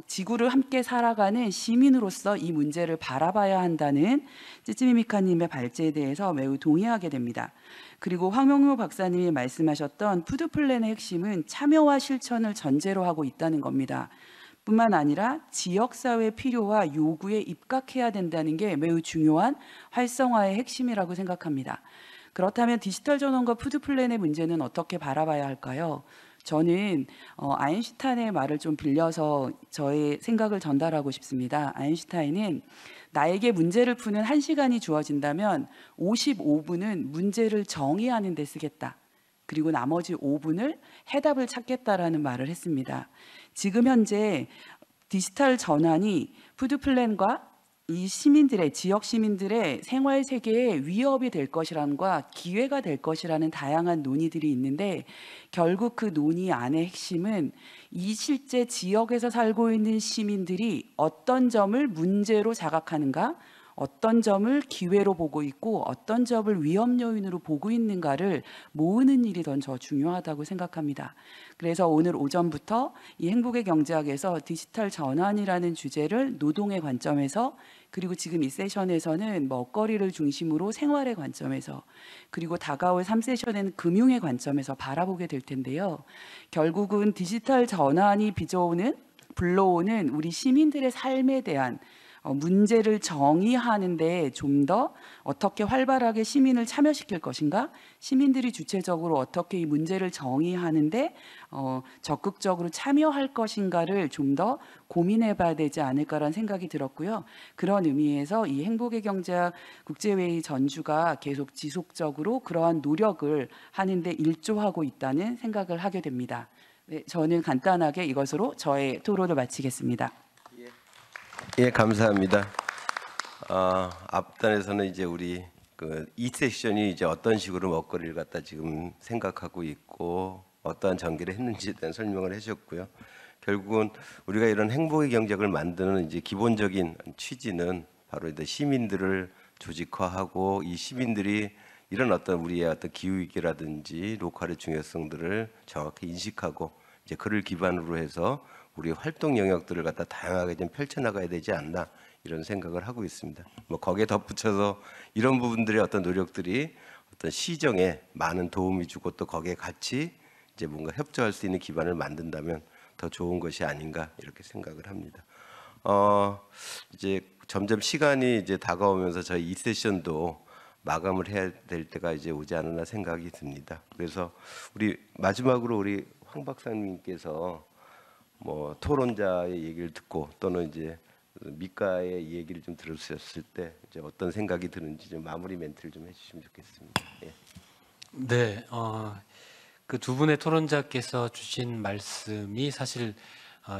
지구를 함께 살아가는 시민으로서 이 문제를 바라봐야 한다는 찌찌미미카님의 발제에 대해서 매우 동의하게 됩니다. 그리고 황명무 박사님이 말씀하셨던 푸드플랜의 핵심은 참여와 실천을 전제로 하고 있다는 겁니다. 뿐만 아니라 지역사회 필요와 요구에 입각해야 된다는 게 매우 중요한 활성화의 핵심이라고 생각합니다. 그렇다면 디지털 전환과 푸드플랜의 문제는 어떻게 바라봐야 할까요? 저는 아인슈타인의 말을 좀 빌려서 저의 생각을 전달하고 싶습니다. 아인슈타인은 나에게 문제를 푸는 1시간이 주어진다면 55분은 문제를 정의하는 데 쓰겠다. 그리고 나머지 5분을 해답을 찾겠다라는 말을 했습니다. 지금 현재 디지털 전환이 푸드플랜과 이 시민들의 지역 시민들의 생활 세계에 위협이 될 것이란과 기회가 될 것이라는 다양한 논의들이 있는데 결국 그 논의 안의 핵심은 이 실제 지역에서 살고 있는 시민들이 어떤 점을 문제로 자각하는가, 어떤 점을 기회로 보고 있고 어떤 점을 위험 요인으로 보고 있는가를 모으는 일이 더 중요하다고 생각합니다. 그래서 오늘 오전부터 이 행복의 경제학에서 디지털 전환이라는 주제를 노동의 관점에서 그리고 지금 이 세션에서는 먹거리를 중심으로 생활의 관점에서 그리고 다가올 3세션에는 금융의 관점에서 바라보게 될 텐데요. 결국은 디지털 전환이 불러오는 우리 시민들의 삶에 대한 문제를 정의하는데 좀 더 어떻게 활발하게 시민을 참여시킬 것인가, 시민들이 주체적으로 어떻게 이 문제를 정의하는데 적극적으로 참여할 것인가를 좀 더 고민해봐야 되지 않을까라는 생각이 들었고요. 그런 의미에서 이 행복의 경제학 국제회의 전주가 계속 지속적으로 그러한 노력을 하는데 일조하고 있다는 생각을 하게 됩니다. 네, 저는 간단하게 이것으로 저의 토론을 마치겠습니다. 예, 감사합니다. 앞단에서는 이제 우리 이 세션이 이제 어떤 식으로 먹거리를 갖다 지금 생각하고 있고 어떠한 전개를 했는지에 대한 설명을 해주셨고요. 결국은 우리가 이런 행복의 경제학을 만드는 이제 기본적인 취지는 바로 이제 시민들을 조직화하고 이 시민들이 이런 어떤 우리의 어떤 기후 위기라든지 로컬의 중요성들을 정확히 인식하고 이제 그를 기반으로 해서 우리 활동 영역들을 갖다 다양하게 좀 펼쳐나가야 되지 않나 이런 생각을 하고 있습니다. 뭐 거기에 덧붙여서 이런 부분들의 어떤 노력들이 어떤 시정에 많은 도움이 주고 또 거기에 같이 이제 뭔가 협조할 수 있는 기반을 만든다면 더 좋은 것이 아닌가 이렇게 생각을 합니다. 이제 점점 시간이 이제 다가오면서 저희 이 세션도 마감을 해야 될 때가 이제 오지 않았나 생각이 듭니다. 그래서 우리 마지막으로 우리 황 박사님께서 뭐 토론자의 얘기를 듣고 또는 이제 미가의 얘기를 좀 들으셨을 때 이제 어떤 생각이 드는지 좀 마무리 멘트를 좀 해주시면 좋겠습니다. 예. 네, 그 두 분의 토론자께서 주신 말씀이 사실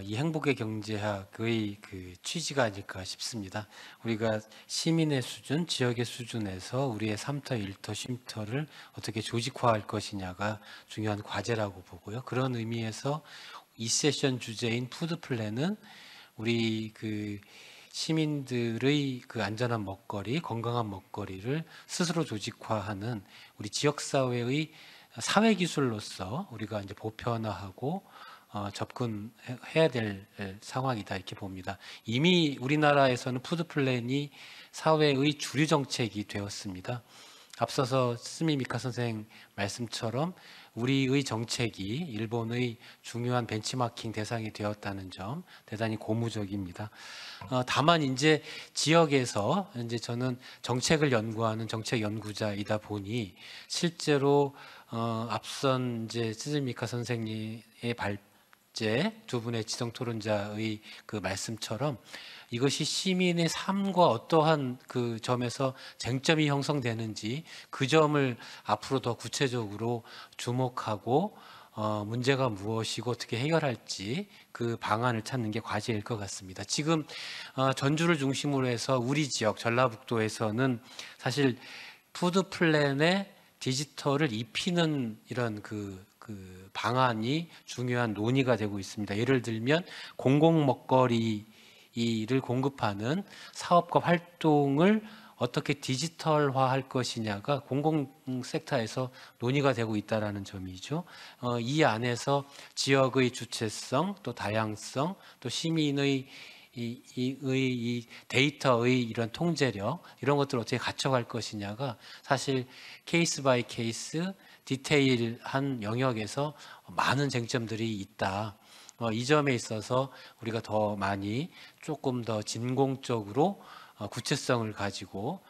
이 행복의 경제학의 그 취지가 아닐까 싶습니다. 우리가 시민의 수준, 지역의 수준에서 우리의 3터, 1터, 쉼터를 어떻게 조직화할 것이냐가 중요한 과제라고 보고요. 그런 의미에서 이 세션 주제인 푸드 플랜은 우리 그 시민들의 그 안전한 먹거리, 건강한 먹거리를 스스로 조직화하는 우리 지역 사회의 사회 기술로서 우리가 이제 보편화하고 접근해야 될 상황이다 이렇게 봅니다. 이미 우리나라에서는 푸드 플랜이 사회의 주류 정책이 되었습니다. 앞서서 스미미카 선생 말씀처럼 우리의 정책이 일본의 중요한 벤치마킹 대상이 되었다는 점 대단히 고무적입니다. 다만 이제 지역에서 이제 저는 정책을 연구하는 정책 연구자이다 보니 실제로 앞선 이제 스미미카 선생님의 발제 두 분의 지성 토론자의 그 말씀처럼 이것이 시민의 삶과 어떠한 그 점에서 쟁점이 형성되는지 그 점을 앞으로 더 구체적으로 주목하고 문제가 무엇이고 어떻게 해결할지 그 방안을 찾는 게 과제일 것 같습니다. 지금 전주를 중심으로 해서 우리 지역 전라북도에서는 사실 푸드 플랜에 디지털을 입히는 이런 그 방안이 중요한 논의가 되고 있습니다. 예를 들면 공공 먹거리를 공급하는 사업과 활동을 어떻게 디지털화할 것이냐가 공공 섹터에서 논의가 되고 있다라는 점이죠. 이 안에서 지역의 주체성, 또 다양성, 또 시민의 이 데이터의 이런 통제력 이런 것들을 어떻게 갖춰갈 것이냐가 사실 케이스 바이 케이스 디테일한 영역에서 많은 쟁점들이 있다. 이 점에 있어서 우리가 더 많이 조금 더 진공적으로 구체성을 가지고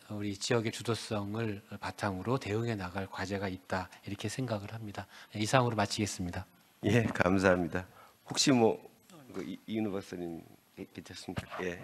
우리 지역의 주도성을 바탕으로 대응해 나갈 과제가 있다 이렇게 생각을 합니다. 이상으로 마치겠습니다. 예, 감사합니다. 혹시 뭐 이은우 박사님 괜찮습니까? 예.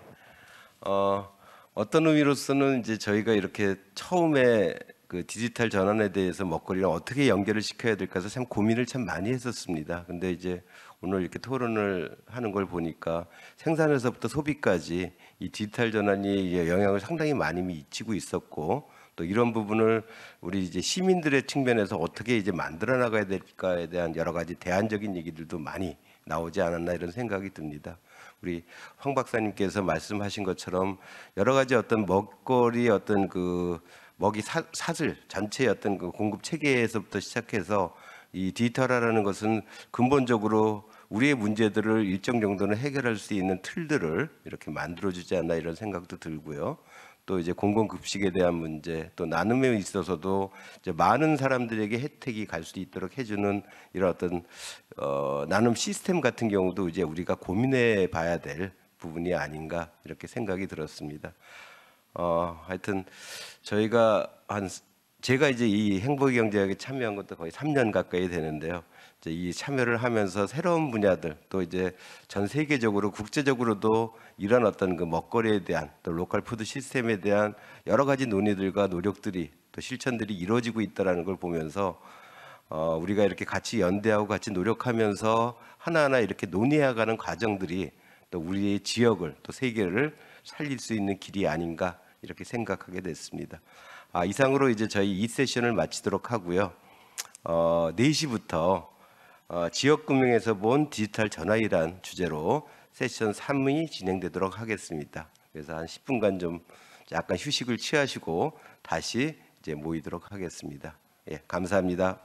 어떤 의미로서는 이제 저희가 이렇게 처음에 그 디지털 전환에 대해서 먹거리를 어떻게 연결을 시켜야 될까 해서 참 고민을 참 많이 했었습니다. 근데 이제 오늘 이렇게 토론을 하는 걸 보니까 생산에서부터 소비까지 이 디지털 전환이 영향을 상당히 많이 미치고 있었고 또 이런 부분을 우리 이제 시민들의 측면에서 어떻게 이제 만들어 나가야 될까에 대한 여러 가지 대안적인 얘기들도 많이 나오지 않았나 이런 생각이 듭니다. 우리 황 박사님께서 말씀하신 것처럼 여러 가지 어떤 먹거리 어떤 그 먹이 사슬 전체의 어떤 그 공급 체계에서부터 시작해서 이 디지털화라는 것은 근본적으로 우리의 문제들을 일정 정도는 해결할 수 있는 틀들을 이렇게 만들어주지 않나 이런 생각도 들고요. 또 이제 공공급식에 대한 문제, 또 나눔에 있어서도 이제 많은 사람들에게 혜택이 갈 수 있도록 해주는 이런 어떤 나눔 시스템 같은 경우도 이제 우리가 고민해 봐야 될 부분이 아닌가 이렇게 생각이 들었습니다. 하여튼 제가 이제 이 행복의 경제학에 참여한 것도 거의 3년 가까이 되는데요. 이제 이 참여를 하면서 새로운 분야들 또 이제 전 세계적으로 국제적으로도 이런 어떤 그 먹거리에 대한 또 로컬 푸드 시스템에 대한 여러 가지 논의들과 노력들이 또 실천들이 이루어지고 있다라는 걸 보면서 우리가 이렇게 같이 연대하고 같이 노력하면서 하나하나 이렇게 논의해가는 과정들이 또 우리의 지역을 또 세계를 살릴 수 있는 길이 아닌가 이렇게 생각하게 됐습니다. 이상으로 이제 저희 이 세션을 마치도록 하고요. 4시부터 지역금융에서 본 디지털 전환이란 주제로 세션 3이 진행되도록 하겠습니다. 그래서 한 10분간 좀 약간 휴식을 취하시고 다시 이제 모이도록 하겠습니다. 예, 감사합니다.